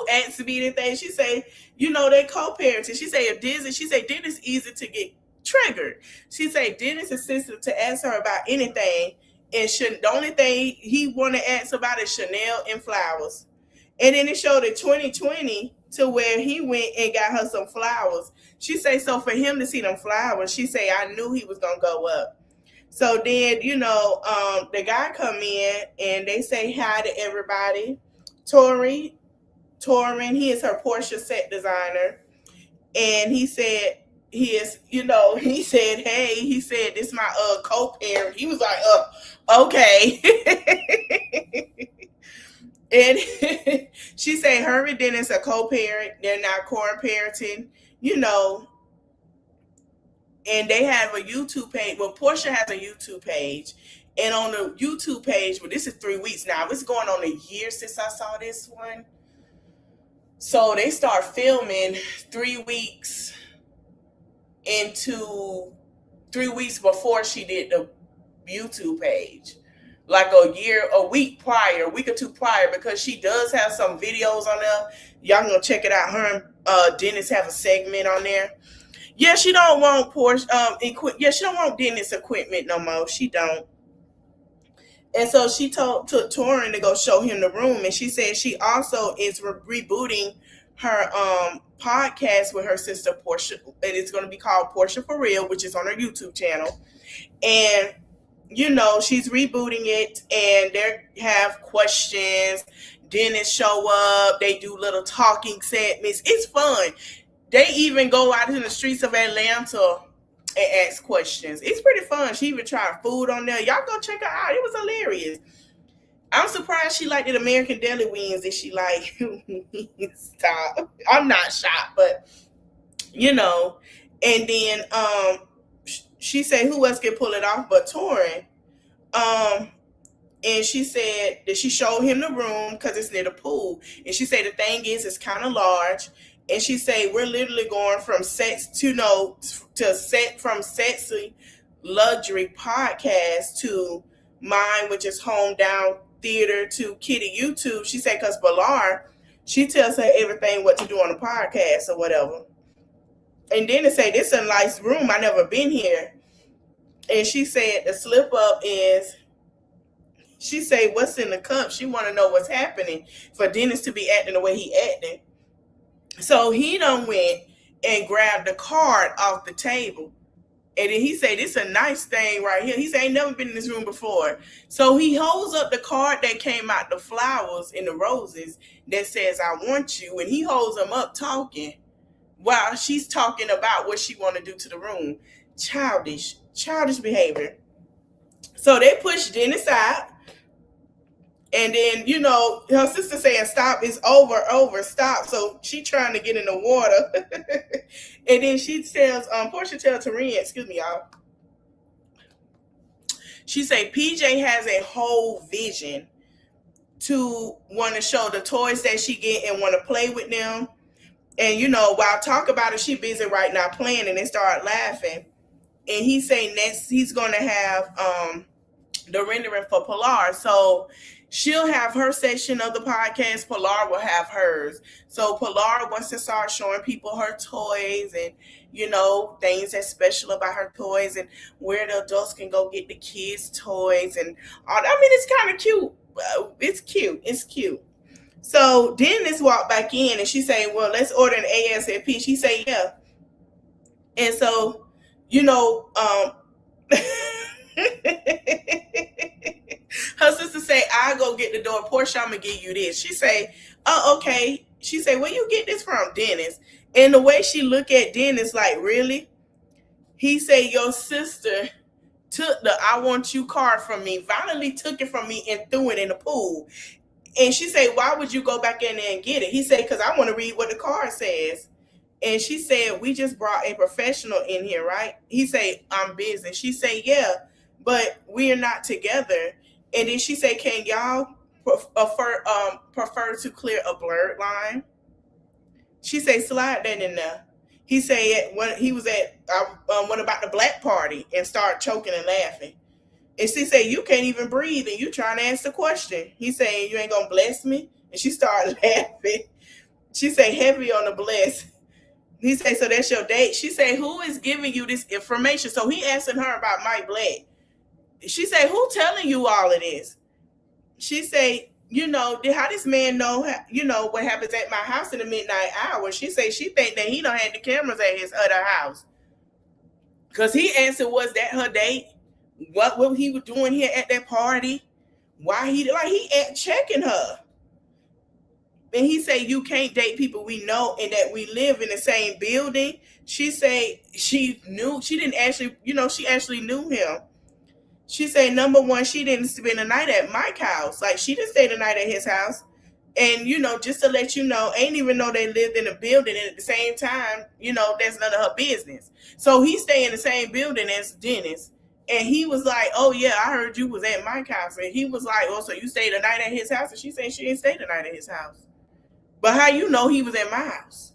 ask me anything. She say, they co-parenting. She say, Dennis easy to get triggered. She say, Dennis is sensitive to ask her about anything. And the only thing he want to ask about is Chanel and flowers. And then it showed in 2020 to where he went and got her some flowers. She say, so for him to see them flowers, she say, I knew he was going to go up. So then, the guy come in and they say hi to everybody. Torin, he is her Portia set designer. And he said, he said, hey, he said, this is my co-parent. He was like, okay. And she said, her and Dennis are co-parent. They're not co-parenting, and they have a YouTube page. Well, Portia has a YouTube page. And on the YouTube page, this is 3 weeks now. It's going on a year since I saw this one. So they start filming 3 weeks before she did the YouTube page. Like a week or two prior, because she does have some videos on there. Y'all gonna check it out. Her and Dennis have a segment on there. Yeah, she don't want Porsche she don't want Dennis equipment no more. She don't. And so she took Torin to go show him the room, and she said she also is rebooting her podcast with her sister Portia, and it's going to be called Portia for Real, which is on her YouTube channel. And she's rebooting it, and they have questions. Dennis show up. They do little talking segments. It's fun. They even go out in the streets of Atlanta and ask questions. It's pretty fun. She even tried food on there. Y'all go check her out. It was hilarious. I'm surprised she liked the American Deli wings that she like. Stop. I'm not shocked, but And then she said, who else can pull it off but Torin? And she said that she showed him the room because it's near the pool. And she said the thing is, it's kind of large. And she said, we're literally going from sexy luxury podcast to mine, which is home down theater, to Kitty YouTube. She said, because Balar, she tells her everything what to do on the podcast or whatever. And then they say, this is a nice room. I never been here. And she said the slip up is, she said, what's in the cup? She want to know what's happening for Dennis to be acting the way he acting. So he done went and grabbed the card off the table. And then he said, this is a nice thing right here. He said, I ain't never been in this room before. So he holds up the card that came out the flowers and the roses that says, I want you. And he holds them up talking while she's talking about what she want to do to the room. Childish behavior. So they pushed Dennis out. And then, her sister saying, stop, it's over, stop. So she trying to get in the water. And then she tells, Portia tells Tareen, excuse me, y'all. She say PJ has a whole vision to want to show the toys that she get and want to play with them. And, while talk about it, she busy right now playing, and they start laughing. And he's saying next he's going to have the rendering for Pilar. So she'll have her section of the podcast. Pilar will have hers. So Pilar wants to start showing people her toys and, things that's special about her toys and where the adults can go get the kids' toys. And all. I mean, it's kind of cute. It's cute. It's cute. So Dennis walked back in and she said, well, let's order an ASAP. She said, yeah. And so, her sister say, I'll go get the door. Portia, I'm going to give you this. She say, oh, okay. She say, where you get this from, Dennis? And the way she look at Dennis, like, really? He say, your sister took the I want you card from me, violently took it from me and threw it in the pool. And she say, why would you go back in there and get it? He said, because I want to read what the card says. And she said, we just brought a professional in here, right? He say, I'm busy. She say, yeah, but we are not together. And then she say, can y'all prefer to clear a blurred line? She say, slide that in there. He said when he was at one about the black party and start choking and laughing. And she said, you can't even breathe and you trying to ask the question. He saying, you ain't gonna bless me? And she started laughing. She say, heavy on the bless. He say, so that's your date? She say, who is giving you this information? So he asking her about Mike Black. She say, who telling you all of this? She say, how this man know, what happens at my house in the midnight hour? She say she think that he don't have the cameras at his other house. Because he answered, was that her date? What he was doing here at that party? Why he checking her? And he say, you can't date people we know and that we live in the same building. She say she actually knew him. She say, number one, she didn't spend the night at Mike's house. Like, she didn't stay the night at his house. And, just to let you know, ain't even know they lived in a building. And at the same time, that's none of her business. So he stay in the same building as Dennis. And he was like, oh, yeah, I heard you was at Mike's house. And he was like, oh, so you stayed the night at his house? And she said she didn't stay the night at his house. But how you know he was at my house?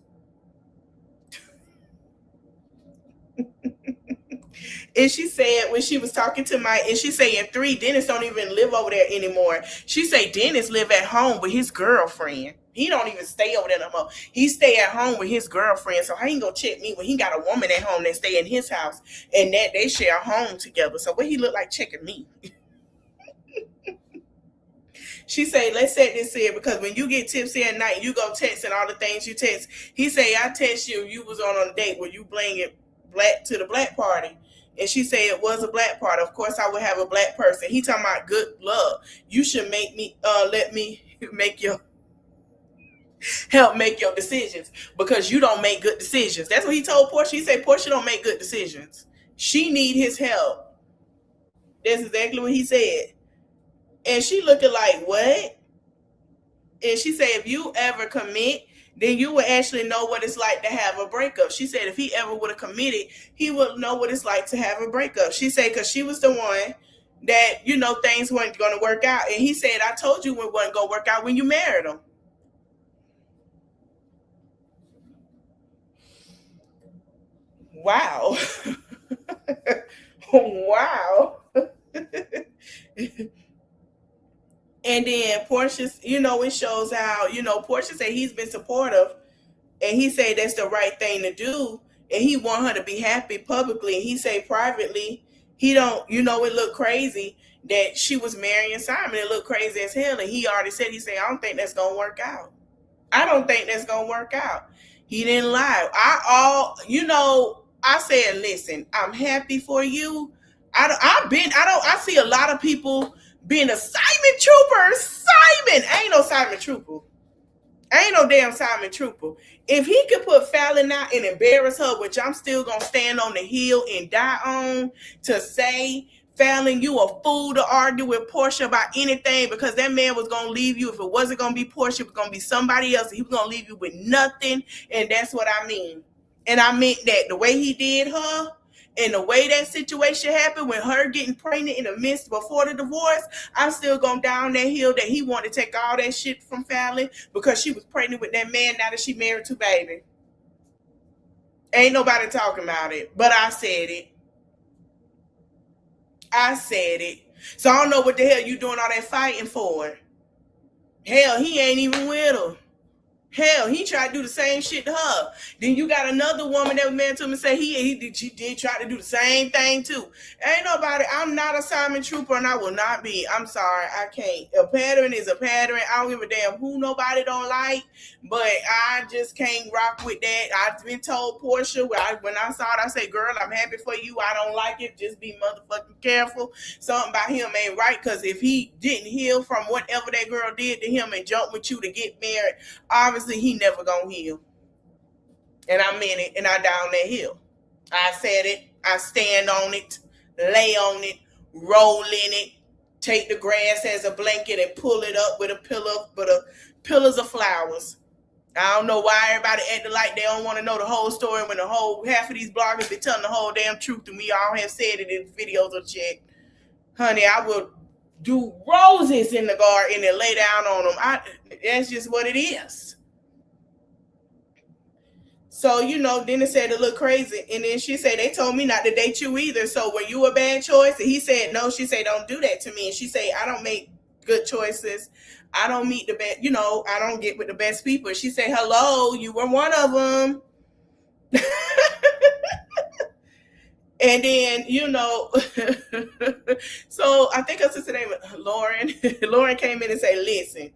And she said when she was talking to Mike, and she said, 3, Dennis don't even live over there anymore. She said Dennis live at home with his girlfriend. He don't even stay over there no more. He stay at home with his girlfriend. So how he gonna check me when he got a woman at home that stay in his house and that they share a home together? So what he look like checking me? She say, let's set this here because when you get tipsy at night, you go text and all the things you text. He say, I text you was on a date where you bring it black to the black party. And she said it was a black party. Of course, I would have a black person. He talking about good love. You should let me help make your decisions because you don't make good decisions. That's what he told Portia. He said Portia don't make good decisions. She need his help. That's exactly what he said. And she looking like, what? And she said, if you ever commit, then you would actually know what it's like to have a breakup. She said if he ever would have committed, he would know what it's like to have a breakup. She said because she was the one that, things weren't going to work out. And he said, I told you it wasn't going to work out when you married him. Wow. Wow. And then Portia's, it shows how, Portia said he's been supportive and he said that's the right thing to do. And he want her to be happy publicly. And he say privately, he don't, it looked crazy that she was marrying Simon. It looked crazy as hell. And he already said, I don't think that's going to work out. I don't think that's going to work out. He didn't lie. I said, listen, I'm happy for you. I see a lot of people being a Simon trooper. Simon ain't no Simon trooper. Ain't no damn Simon trooper. If he could put Fallon out and embarrass her, which I'm still gonna stand on the hill and die on to say Fallon, you a fool to argue with Portia about anything because that man was going to leave you. If it wasn't going to be Portia, it was going to be somebody else. He was going to leave you with nothing. And that's what I mean. And I meant that the way he did her and the way that situation happened with her getting pregnant in the midst before the divorce, I'm still going down that hill that he wanted to take all that shit from Fallon because she was pregnant with that man now that she married to baby. Ain't nobody talking about it, but I said it. I said it. So I don't know what the hell you doing all that fighting for. Hell, he ain't even with her. Hell, he tried to do the same shit to her. Then you got another woman that was married to him and say she did try to do the same thing too. Ain't nobody, I'm not a Simon Trooper and I will not be. I'm sorry, I can't. A pattern is a pattern. I don't give a damn who nobody don't like, but I just can't rock with that. I've been told Portia, when I saw it, I said, girl, I'm happy for you. I don't like it. Just be motherfucking careful. Something about him ain't right, because if he didn't heal from whatever that girl did to him and jump with you to get married, obviously he never gonna heal. And I meant it, and I down that hill. I said it, I stand on it, lay on it, roll in it, take the grass as a blanket and pull it up with pillars of flowers. I don't know why everybody acting like they don't want to know the whole story when the whole half of these bloggers be telling the whole damn truth, and we all have said it in videos or shit. Honey, I will do roses in the garden and lay down on them. That's just what it is. So, then it said it looked crazy. And then she said, they told me not to date you either. So were you a bad choice? And he said, no. She said, don't do that to me. And she said, I don't make good choices. I don't meet the best, I don't get with the best people. She said, hello, you were one of them. And then, so I think her sister name Lauren. Lauren came in and said, listen,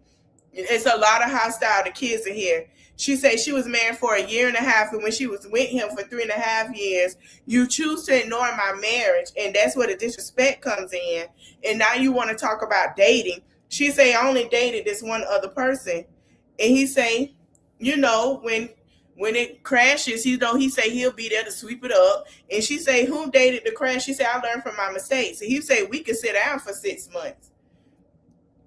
it's a lot of hostile to kids in here. She said she was married for 1.5 years, and when she was with him for 3.5 years, you choose to ignore my marriage, and that's where the disrespect comes in. And now you want to talk about dating. She say, I only dated this one other person. And he say, when it crashes, he say he'll be there to sweep it up. And she say, who dated the crash? She say, I learned from my mistakes. And he say, we could sit down for 6 months.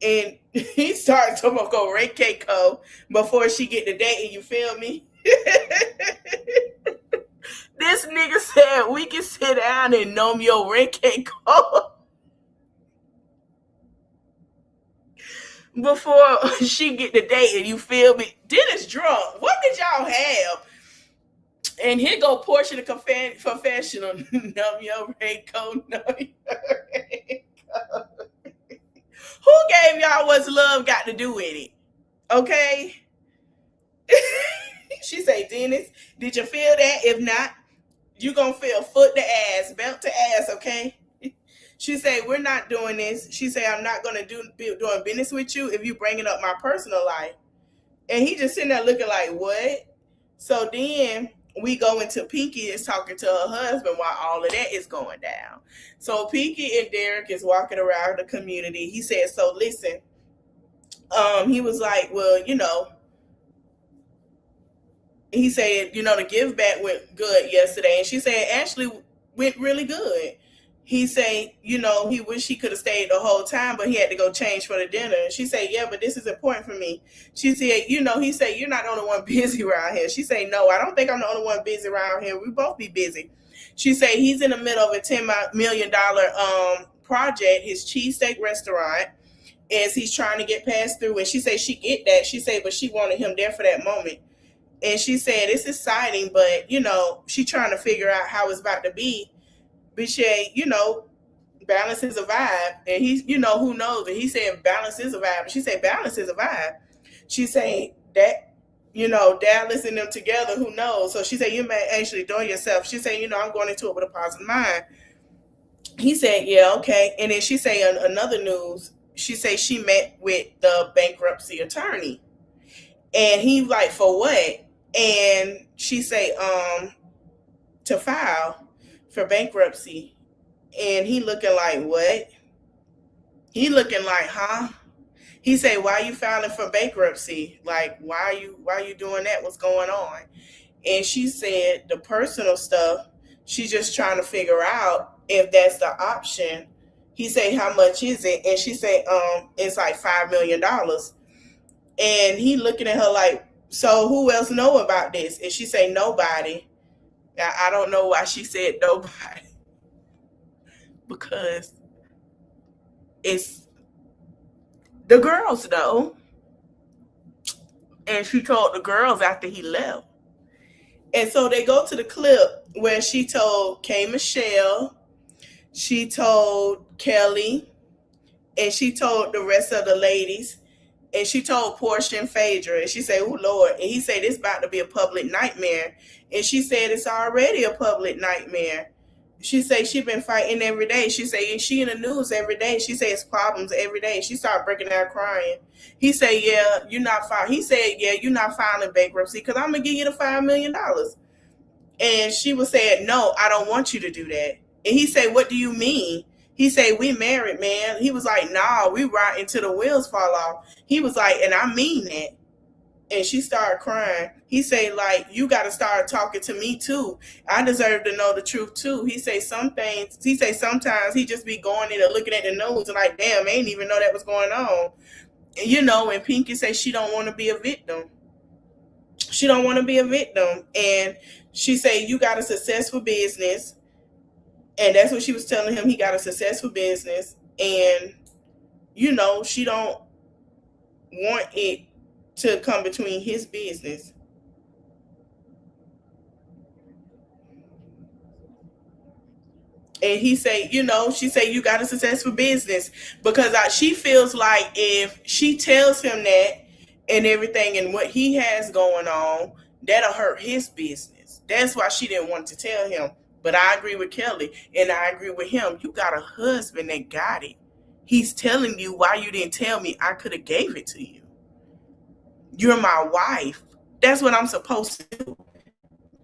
And he started to go rake Keiko before she get the date, and you feel me? This nigga said we can sit down and nom your rake Keiko before she get the date, and you feel me? Dennis drunk. What did y'all have? And here go Portia the confessional. Nom your Reiko, nom your Reiko. Who gave y'all what's love got to do with it? Okay. She say, Dennis, did you feel that? If not, you gonna feel foot to ass, belt to ass, okay? She say, we're not doing this. She say, I'm not gonna be doing business with you if you bringing up my personal life. And he just sitting there looking like, what? So then we go into Pinky is talking to her husband while all of that is going down. So Pinky and Derek is walking around the community. He said, so listen, he was like, well, he said, the give back went good yesterday. And she said, actually went really good. He said, he wish he could have stayed the whole time, but he had to go change for the dinner. And she said, yeah, but this is important for me. She said, he said, you're not the only one busy around here. She said, no, I don't think I'm the only one busy around here. We both be busy. She said, he's in the middle of a $10 million project, his cheesesteak restaurant, as he's trying to get passed through. And she said, she get that. She said, but she wanted him there for that moment. And she said, it's exciting, but, she trying to figure out how it's about to be. But she, balance is a vibe. And he's, who knows? And he said, balance is a vibe. She said, balance is a vibe. She said that, Dallas and them together, who knows? So she said, you may actually do yourself. She said, I'm going into it with a positive mind. He said, yeah, okay. And then she said, another news, she said she met with the bankruptcy attorney. And he like, for what? And she said, to file for bankruptcy. And he looking like, what? He looking like, huh? He said, why are you filing for bankruptcy? Like, why are you doing that? What's going on? And she said the personal stuff, she's just trying to figure out if that's the option He say, how much is it? And she say, it's like $5 million. And he looking at her like, so who else know about this? And she say, nobody. Now, I don't know why she said nobody because it's the girls know. And she told the girls after he left. And so they go to the clip where she told K Michelle, she told Kelly, and she told the rest of the ladies, and she told Portia and Phaedra, and she said, "Oh Lord!" And he said, "It's about to be a public nightmare." And she said, "It's already a public nightmare." She said she been fighting every day. She said she in the news every day. She said it's problems every day. She started breaking down crying. He said, "Yeah, you're not filing." He said, "Yeah, you're not filing bankruptcy because I'm gonna give you the $5 million." And she was saying, "No, I don't want you to do that." And he said, "What do you mean?" He said, "We married, man." He was like, "Nah, we right until the wheels fall off." He was like, "And I mean that." And she started crying. He said, like, you got to start talking to me too. I deserve to know the truth too. He say some things. He say sometimes he just be going in and looking at the news and like, damn, I ain't even know that was going on. And, and Pinky say she don't want to be a victim. She don't want to be a victim. And she say, you got a successful business. And that's what she was telling him. He got a successful business. And, she don't want it to come between his business. And he say, she say you got a successful business because she feels like if she tells him that and everything and what he has going on, that'll hurt his business. That's why she didn't want to tell him. But I agree with Kelly and I agree with him. You got a husband that got it. He's telling you why you didn't tell me. I could have gave it to you. You're my wife. That's what I'm supposed to do.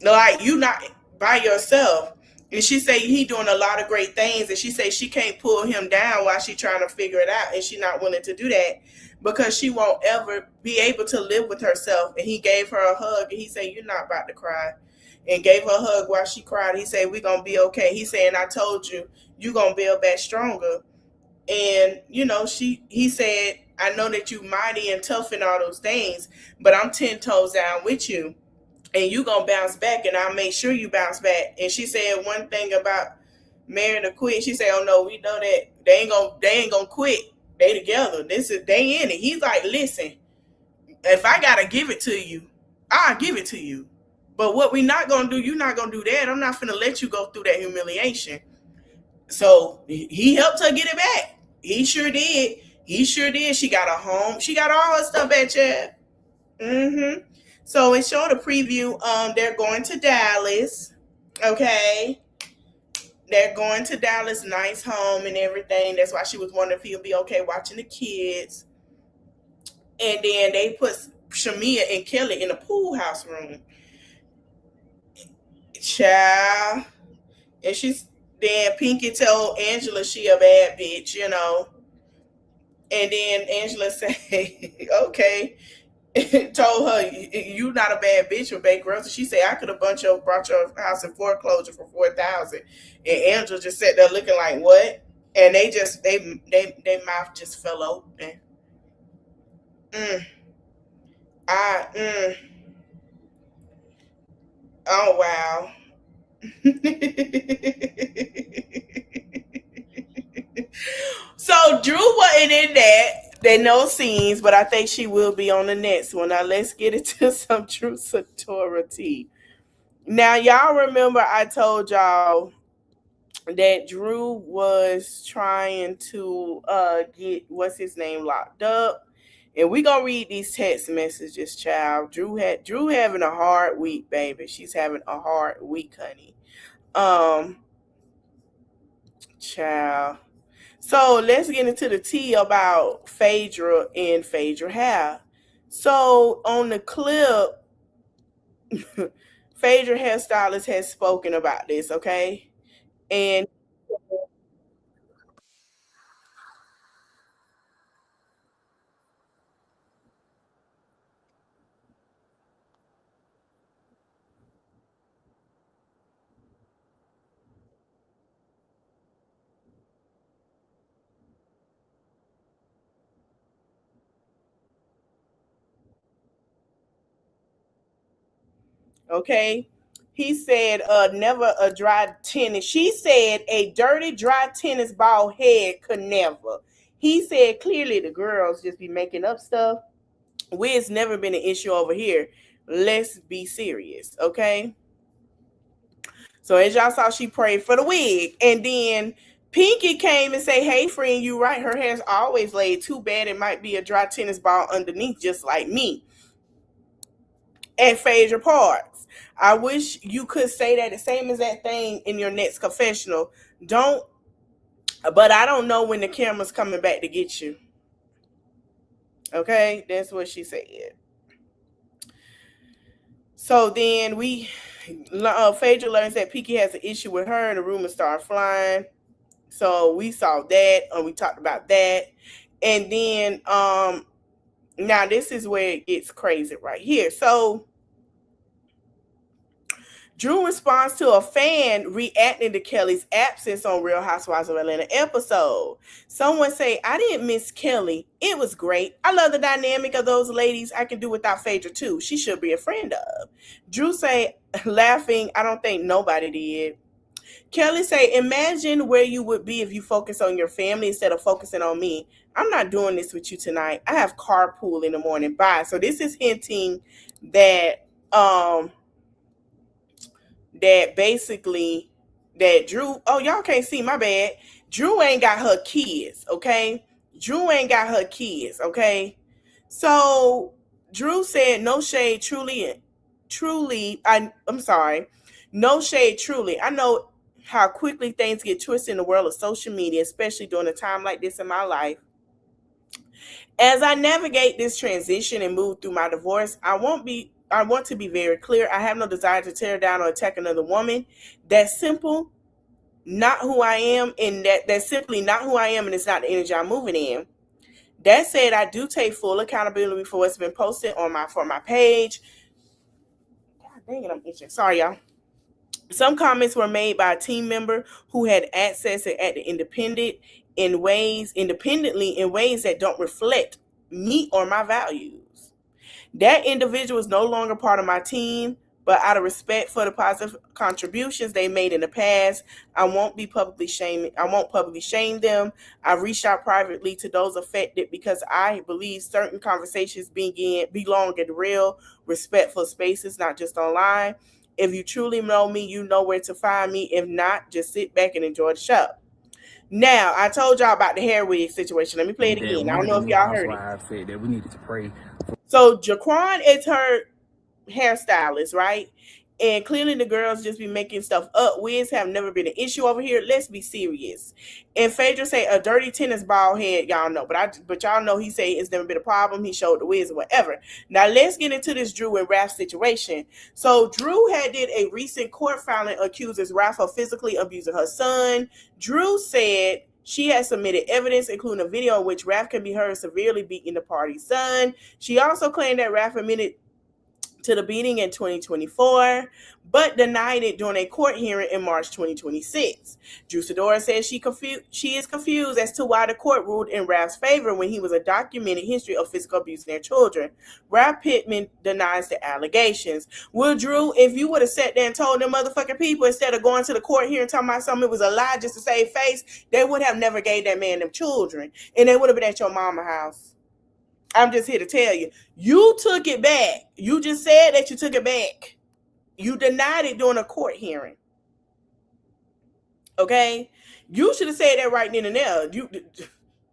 Like you not by yourself. And she say he doing a lot of great things, and she say she can't pull him down while she trying to figure it out, and she not willing to do that because she won't ever be able to live with herself. And he gave her a hug, and he said, "You're not about to cry," and gave her a hug while she cried. He said, "We're gonna be okay." He said, "And I told you, you gonna build back stronger." And he said, "I know that you mighty and tough and all those things, but I'm 10 toes down with you." And you gonna bounce back and I'll make sure you bounce back. And she said one thing about marrying to quit. She said, "Oh no, we know that they ain't gonna quit. They together. This is they in it." He's like, "Listen, if I gotta give it to you, I'll give it to you. But what we not gonna do, you're not gonna do that. I'm not gonna let you go through that humiliation." So he helped her get it back. He sure did. He sure did. She got a home. She got all her stuff back, Chad. Mm-hmm. So it showed a preview. They're going to Dallas. Okay. They're going to Dallas, nice home and everything. That's why she was wondering if he'll be okay watching the kids. And then they put Shamia and Kelly in the pool house room. Child. And she's then Pinky told Angela she a bad bitch. And then Angela say, okay. Told her you not a bad bitch with bankruptcy. She said I could have brought your house in foreclosure for 4,000. And Angela just sat there looking like what? And they mouth just fell open. Mm, I oh wow. So Drew wasn't in that. There no scenes, but I think she will be on the next one. Now let's get into some Drew Satora tea. Now y'all remember I told y'all that Drew was trying to get what's his name locked up. And we gonna read these text messages, child. Drew having a hard week, baby. She's having a hard week, honey. Um, child. So let's get into the tea about Phaedra and Phaedra hair. So on the clip, Phaedra hairstylist has spoken about this, okay? And Okay. He said, never a dry tennis. She said a dirty, dry tennis ball head could never. He said clearly the girls just be making up stuff. It's never been an issue over here. Let's be serious, okay? So as y'all saw, she prayed for the wig. And then Pinky came and say, hey, friend, you right. Her hair's always laid. Too bad it might be a dry tennis ball underneath, just like me. At Phaedra Parks. I wish you could say that the same as that thing in your next confessional. Don't, but I don't know when the camera's coming back to get you. Okay, that's what she said. So then Phaedra learns that Pinky has an issue with her and the rumors start flying. So we saw that and we talked about that. And then now this is where it gets crazy right here. So Drew responds to a fan reacting to Kelly's absence on Real Housewives of Atlanta episode. Someone say, I didn't miss Kelly. It was great. I love the dynamic of those ladies. I can do without Phaedra too. She should be a friend of. Drew say, laughing, I don't think nobody did. Kelly say, imagine where you would be if you focus on your family instead of focusing on me. I'm not doing this with you tonight. I have carpool in the morning. Bye. So this is hinting that that basically that Drew, oh, y'all can't see, my bad. Drew ain't got her kids, okay? Drew ain't got her kids, okay? So Drew said, no shade, I'm sorry. No shade, truly. I know how quickly things get twisted in the world of social media, especially during a time like this in my life. As I navigate this transition and move through my divorce, I want to be very clear. I have no desire to tear down or attack another woman. That's simple, not who I am, and that's simply not who I am, and it's not the energy I'm moving in. That said, I do take full accountability for what's been posted on my page. God dang it, I'm itching. Sorry, y'all. Some comments were made by a team member who had access and acted independently in ways that don't reflect me or my values. That individual is no longer part of my team, but out of respect for the positive contributions they made in the past, I won't publicly shame them. I've reached out privately to those affected because I believe certain conversations belong in real, respectful spaces, not just online. If you truly know me, you know where to find me. If not, just sit back and enjoy the show. Now, I told y'all about the hair wig situation. Let me play it again. I don't know if y'all heard it. Said that we needed to pray. So Jaquan is her hairstylist, right? And clearly the girls just be making stuff up. Wigs have never been an issue over here. Let's be serious. And Phaedra say a dirty tennis ball head, y'all know. But y'all know he say it's never been a problem. He showed the wigs or whatever. Now let's get into this Drew and Raph situation. So Drew did a recent court filing accuses Raph of physically abusing her son. Drew said she has submitted evidence, including a video in which Raph can be heard severely beating the party's son. She also claimed that Raph admitted to the beating in 2024, but denied it during a court hearing in March 2026. Drew Sidora says she is confused as to why the court ruled in Raph's favor when he was a documented history of physical abuse in their children. Raph Pittman denies the allegations. Well, Drew, if you would have sat there and told them motherfucking people instead of going to the court here and talking about something it was a lie just to save face, they would have never gave that man them children, and they would have been at your mama's house. I'm just here to tell you, you took it back. You just said that you took it back. You denied it during a court hearing. Okay? You should have said that right then and there.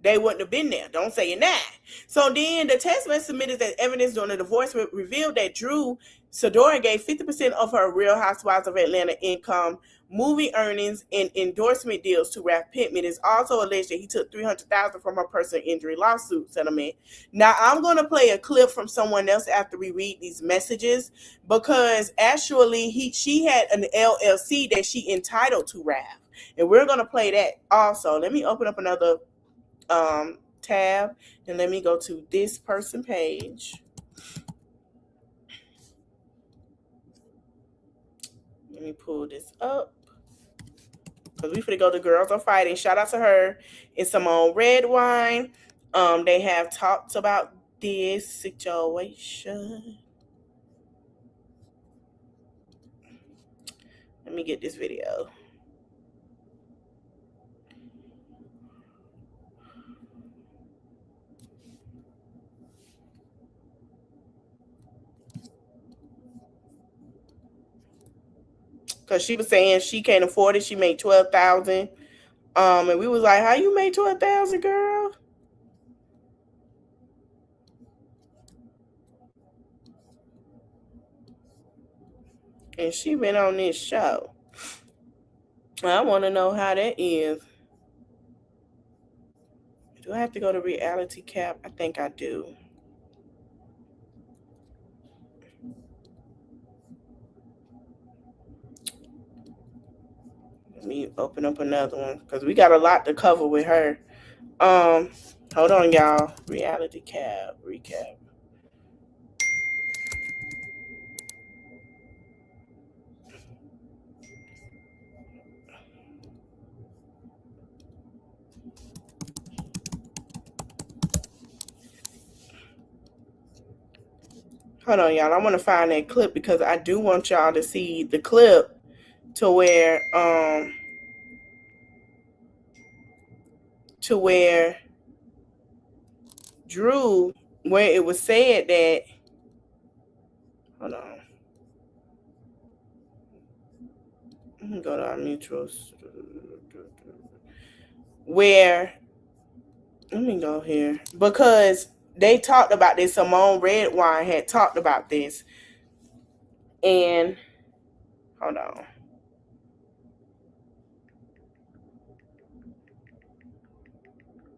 They wouldn't have been there. Don't say it now. So then the testament submitted as evidence during the divorce revealed that Drew Sidora gave 50% of her Real Housewives of Atlanta income, movie earnings, and endorsement deals to Raph Pittman. It's also alleged that he took $300,000 from her personal injury lawsuit settlement. Now, I'm going to play a clip from someone else after we read these messages because actually she had an LLC that she entitled to Raph. And we're going to play that also. Let me open up another tab and let me go to this person page. Let me pull this up because we finna go to Girls Are Fighting. Shout out to her and Simone Redwine. They have talked about this situation. Let me get this video. Because she was saying she can't afford it. She made $12,000. And we was like, how you made $12,000, girl? And she been on this show. I want to know how that is. Do I have to go to reality cap? I think I do. Let me open up another one because we got a lot to cover with her. Hold on, y'all. Reality cap recap. Hold on, y'all. I want to find that clip because I do want y'all to see the clip to where Drew, where it was said that, hold on, let me go to our mutuals, where, let me go here, because they talked about this. Simone Redwine had talked about this, and hold on.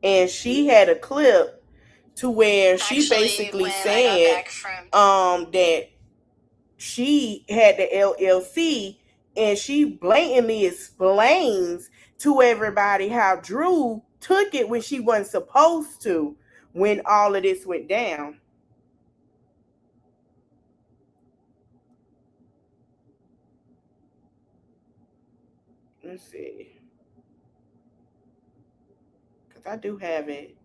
And she had a clip to where she basically said that she had the LLC, and she blatantly explains to everybody how Drew took it when she wasn't supposed to, when all of this went down. Let's see. Because I do have it.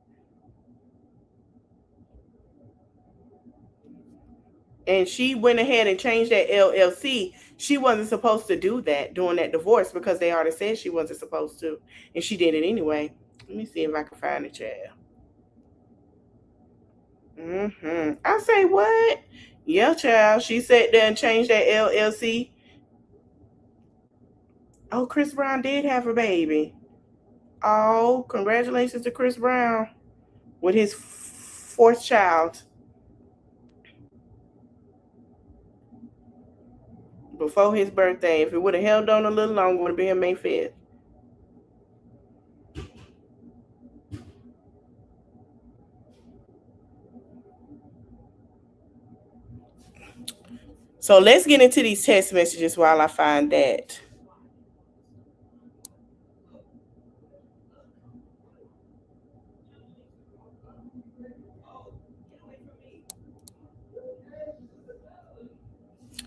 And she went ahead and changed that LLC. She wasn't supposed to do that during that divorce because they already said she wasn't supposed to. And she did it anyway. Let me see if I can find the child. I say, what? Yeah, child. She sat there and changed that LLC. Oh, Chris Brown did have a baby. Oh, congratulations to Chris Brown with his fourth child. Before his birthday. If it would have held on a little longer, it would have been May 5th. So let's get into these text messages while I find that.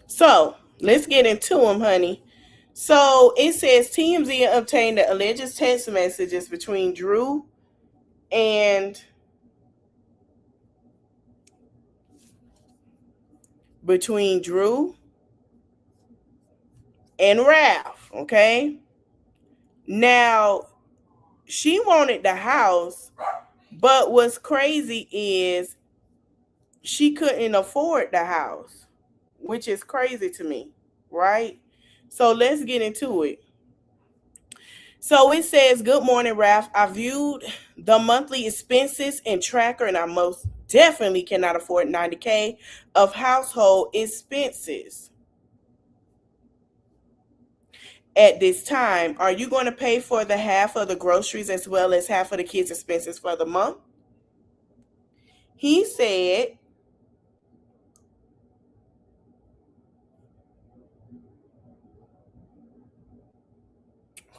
So let's get into them, honey. So it says TMZ obtained the alleged text messages between Drew and Ralph. Okay. Now, she wanted the house, but what's crazy is she couldn't afford the house, which is crazy to me, right? So let's get into it. So it says, good morning, Ralph. I viewed the monthly expenses and tracker, and I most definitely cannot afford $90K of household expenses at this time. Are you going to pay for the half of the groceries as well as half of the kids' expenses for the month? He said,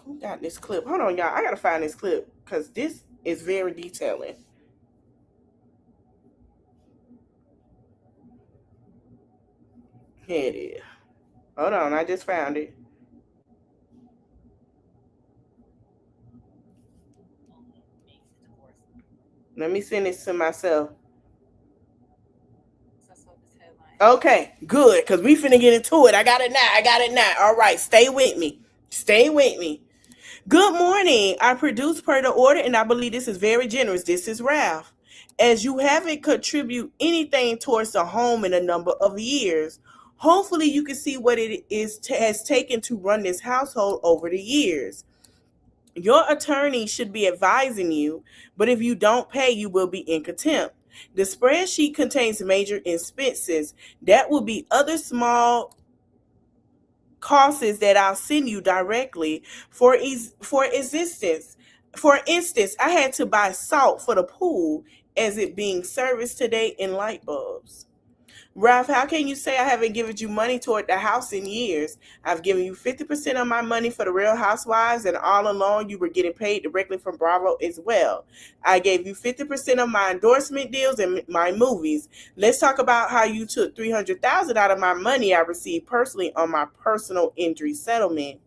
who got this clip? Hold on, y'all. I got to find this clip because this is very detailing. Here it is. Hold on. I just found it. Let me send this to myself. Okay, good, because we finna get into it. I got it now. I got it now. All right, stay with me. Stay with me. Good morning. I produce per the order, and I believe this is very generous. This is Ralph. As you haven't contributed anything towards the home in a number of years, hopefully you can see what it is has taken to run this household over the years. Your attorney should be advising you, but if you don't pay, you will be in contempt. The spreadsheet contains major expenses. That will be other small costs that I'll send you directly for existence. For instance, I had to buy salt for the pool as it being serviced today in light bulbs. Ralph, how can you say I haven't given you money toward the house in years? I've given you 50% of my money for the Real Housewives, and all along you were getting paid directly from Bravo as well. I gave you 50% of my endorsement deals and my movies. Let's talk about how you took $300,000 out of my money I received personally on my personal injury settlement.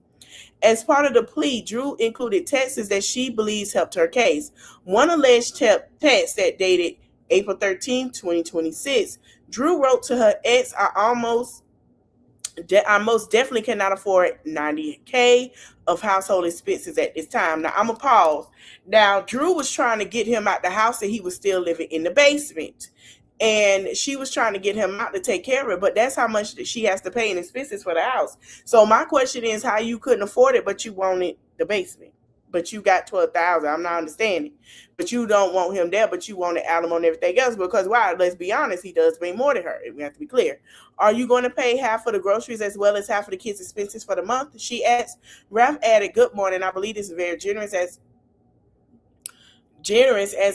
As part of the plea, Drew included texts that she believes helped her case. One alleged text that dated April 13, 2026. Drew wrote to her ex, I most definitely cannot afford $90K of household expenses at this time. Now, I'm going to pause. Now, Drew was trying to get him out the house and he was still living in the basement. And she was trying to get him out to take care of it, but that's how much that she has to pay in expenses for the house. So my question is how you couldn't afford it, but you wanted the basement. But you got 12,000. I'm not understanding. But you don't want him there, but you wanted alimony and everything else. Because why? Let's be honest, he does pay more than her. We have to be clear. Are you going to pay half of the groceries as well as half of the kids' expenses for the month? She asked. Ralph added, good morning. I believe this is very generous as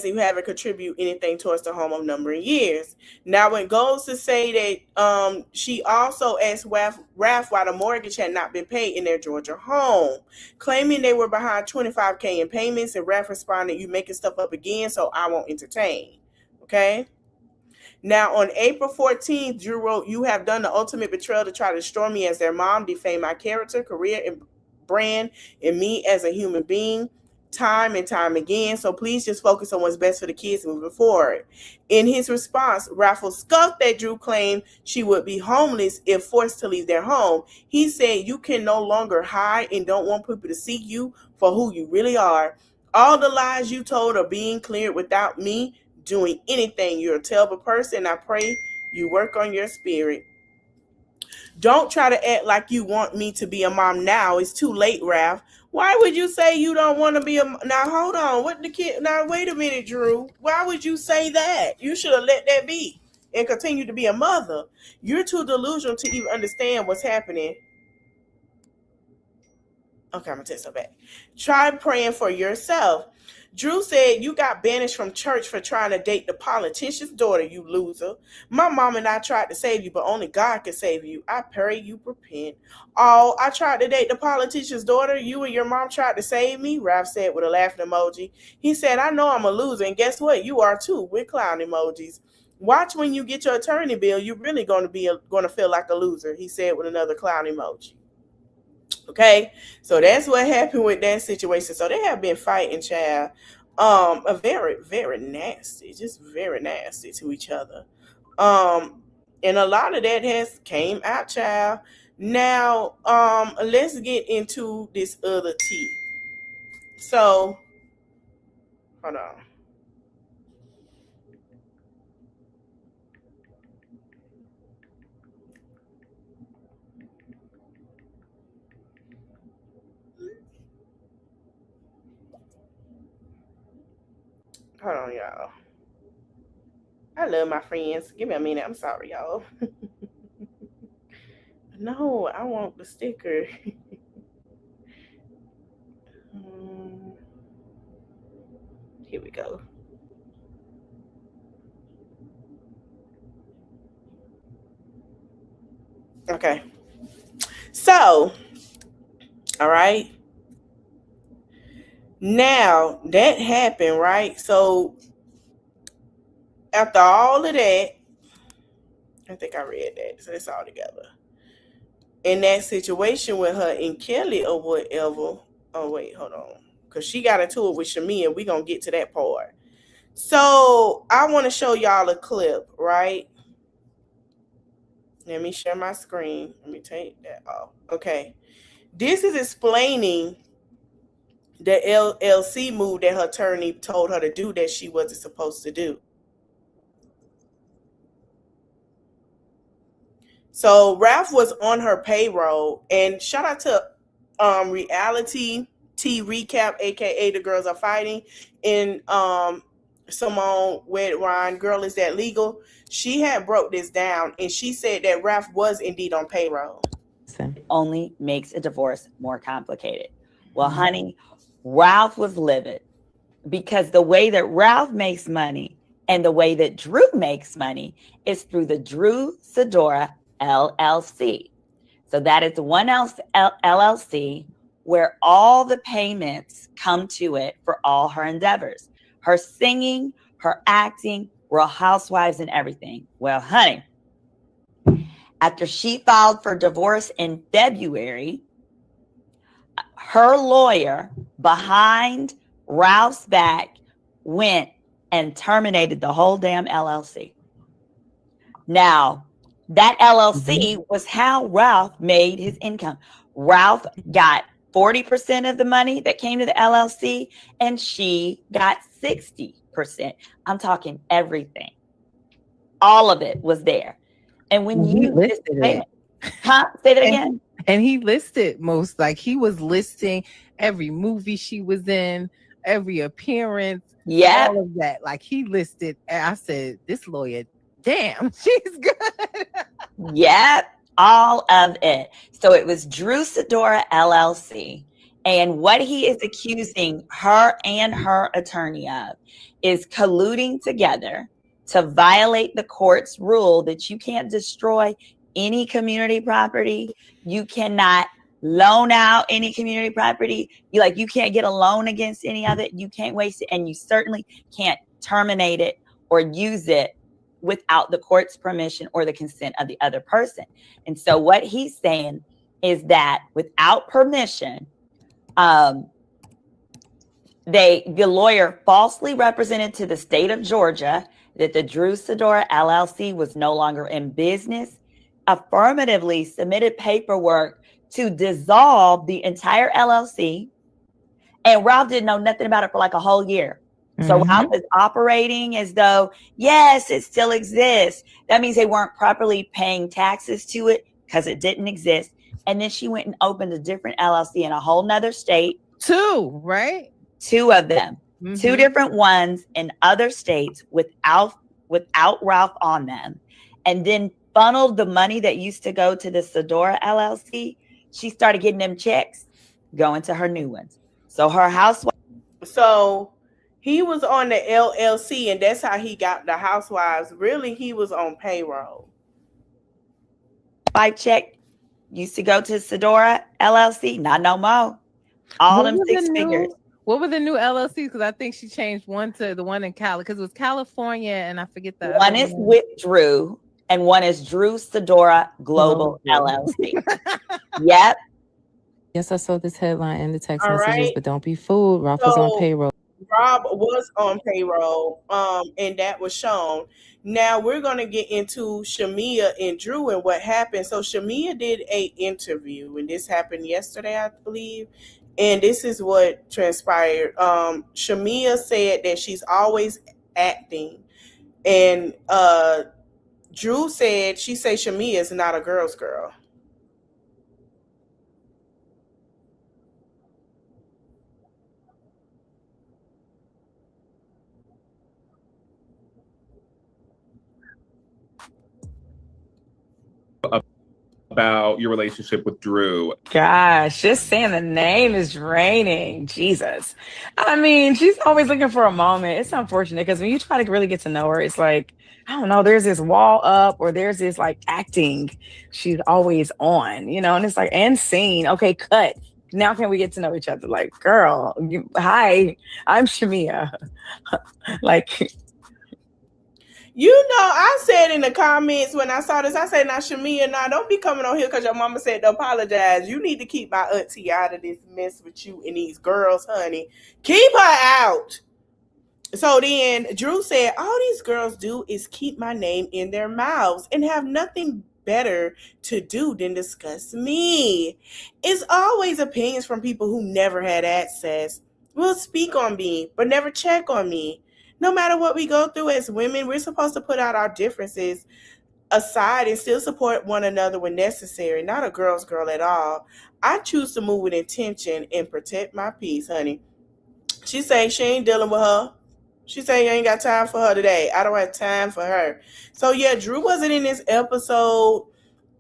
you haven't contributed anything towards the home of number of years. Now, it goes to say that she also asked Ralph why the mortgage had not been paid in their Georgia home, claiming they were behind $25K in payments, and Ralph responded, you making stuff up again, so I won't entertain. Okay? Now, on April 14th, Drew wrote, you have done the ultimate betrayal to try to destroy me as their mom, defame my character, career, and brand, and me as a human being time and time again. So please just focus on what's best for the kids moving forward. In his response, Raffle scoffed that Drew claimed she would be homeless if forced to leave their home. He said, you can no longer hide and don't want people to see you for who you really are. All the lies you told are being cleared without me doing anything. You're a terrible person. I pray you work on your spirit. Don't try to act like you want me to be a mom now. It's too late, Ralph. Why would you say you don't want to be a now? Hold on. What the kid? Now wait a minute, Drew. Why would you say that? You should have let that be and continue to be a mother. You're too delusional to even understand what's happening. Okay, I'm gonna take some back. Try praying for yourself. Drew said, you got banished from church for trying to date the politician's daughter, you loser. My mom and I tried to save you, but only God can save you. I pray you repent. Oh, I tried to date the politician's daughter. You and your mom tried to save me, Ralph said with a laughing emoji. He said, I know I'm a loser, and guess what? You are too, with clown emojis. Watch when you get your attorney bill. You're really going to feel like a loser, he said with another clown emoji. Okay, so that's what happened with that situation. So they have been fighting, child. A very, very nasty, just very nasty to each other. And a lot of that has came out, child. Now, let's get into this other tea. So, hold on. Hold on, y'all. I love my friends. Give me a minute. I'm sorry, y'all. No, I want the sticker. Here we go. Okay. So, all right. Now that happened, right? So after all of that, I think I read that. So it's all together. In that situation with her and Kelly or whatever. Oh wait, hold on. Cause she got into it with Shamia. We're gonna get to that part. So I want to show y'all a clip, right? Let me share my screen. Let me take that off. Okay. This is explaining the LLC move that her attorney told her to do that she wasn't supposed to do. So Ralph was on her payroll, and shout out to Reality T Recap, aka The Girls Are Fighting, and Simone with Ryan, Girl Is That Legal. She had broke this down, and she said that Ralph was indeed on payroll. Only makes a divorce more complicated. Well, honey, Ralph was livid because the way that Ralph makes money and the way that Drew makes money is through the Drew Sidora LLC. So that is the one LLC where all the payments come to it for all her endeavors, her singing, her acting, Real Housewives, and everything. Well, honey, after she filed for divorce in February, her lawyer behind Ralph's back went and terminated the whole damn LLC. Now, that LLC was how Ralph made his income. Ralph got 40% of the money that came to the LLC, and she got 60%. I'm talking everything. All of it was there. And when you listed it, say that again. And he listed most, like he was listing every movie she was in, every appearance, all of that. Like he listed, I said, this lawyer, damn, she's good. Yep, all of it. So it was Drew Sidora LLC. And what he is accusing her and her attorney of is colluding together to violate the court's rule that you can't destroy any community property. You cannot loan out any community property. You can't get a loan against any of it. You can't waste it. And you certainly can't terminate it or use it without the court's permission or the consent of the other person. And so what he's saying is that without permission, the lawyer falsely represented to the state of Georgia that the Drew Sidora LLC was no longer in business, affirmatively submitted paperwork to dissolve the entire LLC, and Ralph didn't know nothing about it for like a whole year. So Ralph is operating as though, yes, it still exists. That means they weren't properly paying taxes to it because it didn't exist. And then she went and opened a different LLC in a whole nother state. Two, right? Two of them. Two different ones in other states without Ralph on them. And then funneled the money that used to go to the Sidora LLC. She started getting them checks going to her new ones. So her housewife. So he was on the LLC, and that's how he got the housewives. Really, he was on payroll. Check used to go to Sidora LLC. Not no more. All them six figures. What were the new LLCs? Because I think she changed one to the one in Cali, because it was California, and I forget the one is with Drew, and one is Drew Sidora Global LLC. Yep. Yes, I saw this headline in the text messages, but don't be fooled. Ralph was on payroll. Rob was on payroll, and that was shown. Now we're going to get into Shamia and Drew and what happened. So Shamia did an interview, and this happened yesterday, I believe. And this is what transpired. Shamia said that she's always acting. And Drew said, she said Shamia is not a girl's girl. About your relationship with Drew. Gosh, just saying the name is draining. Jesus. I mean, she's always looking for a moment. It's unfortunate because when you try to really get to know her, it's like, I don't know, there's this wall up or there's this like acting she's always on, and it's like, and scene. Okay, cut. Now can we get to know each other? Like, girl, hi, I'm Shamia. Like, I said in the comments when I saw this, I said, now, Shamia, don't be coming on here because your mama said to apologize. You need to keep my auntie out of this mess with you and these girls, honey. Keep her out. So then Drew said, all these girls do is keep my name in their mouths and have nothing better to do than discuss me. It's always opinions from people who never had access. Will speak on me, but never check on me. No matter what we go through as women, we're supposed to put out our differences aside and still support one another when necessary. Not a girl's girl at all. I choose to move with intention and protect my peace, honey. She saying she ain't dealing with her. She saying you ain't got time for her today. I don't have time for her. So yeah, Drew wasn't in this episode.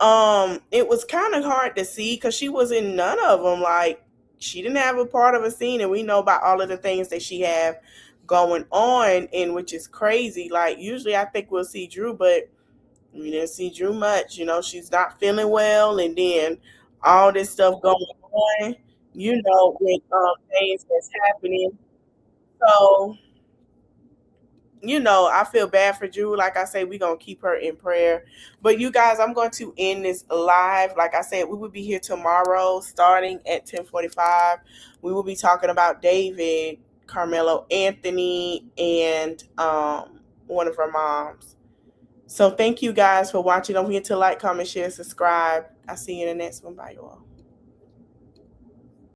It was kind of hard to see because she was in none of them. Like, she didn't have a part of a scene, and we know about all of the things that she have going on, and which is crazy. Like, usually I think we'll see Drew, but we didn't see Drew much. You know, she's not feeling well, and then all this stuff going on, you know, with things that's happening. So, you know, I feel bad for Drew. Like I say, we're going to keep her in prayer. But you guys, I'm going to end this live. Like I said, we will be here tomorrow starting at 10:45. We will be talking about David, Carmelo Anthony, and one of her moms. So thank you guys for watching. Don't forget to like, comment, share, subscribe. I'll see you in the next one. Bye, you all.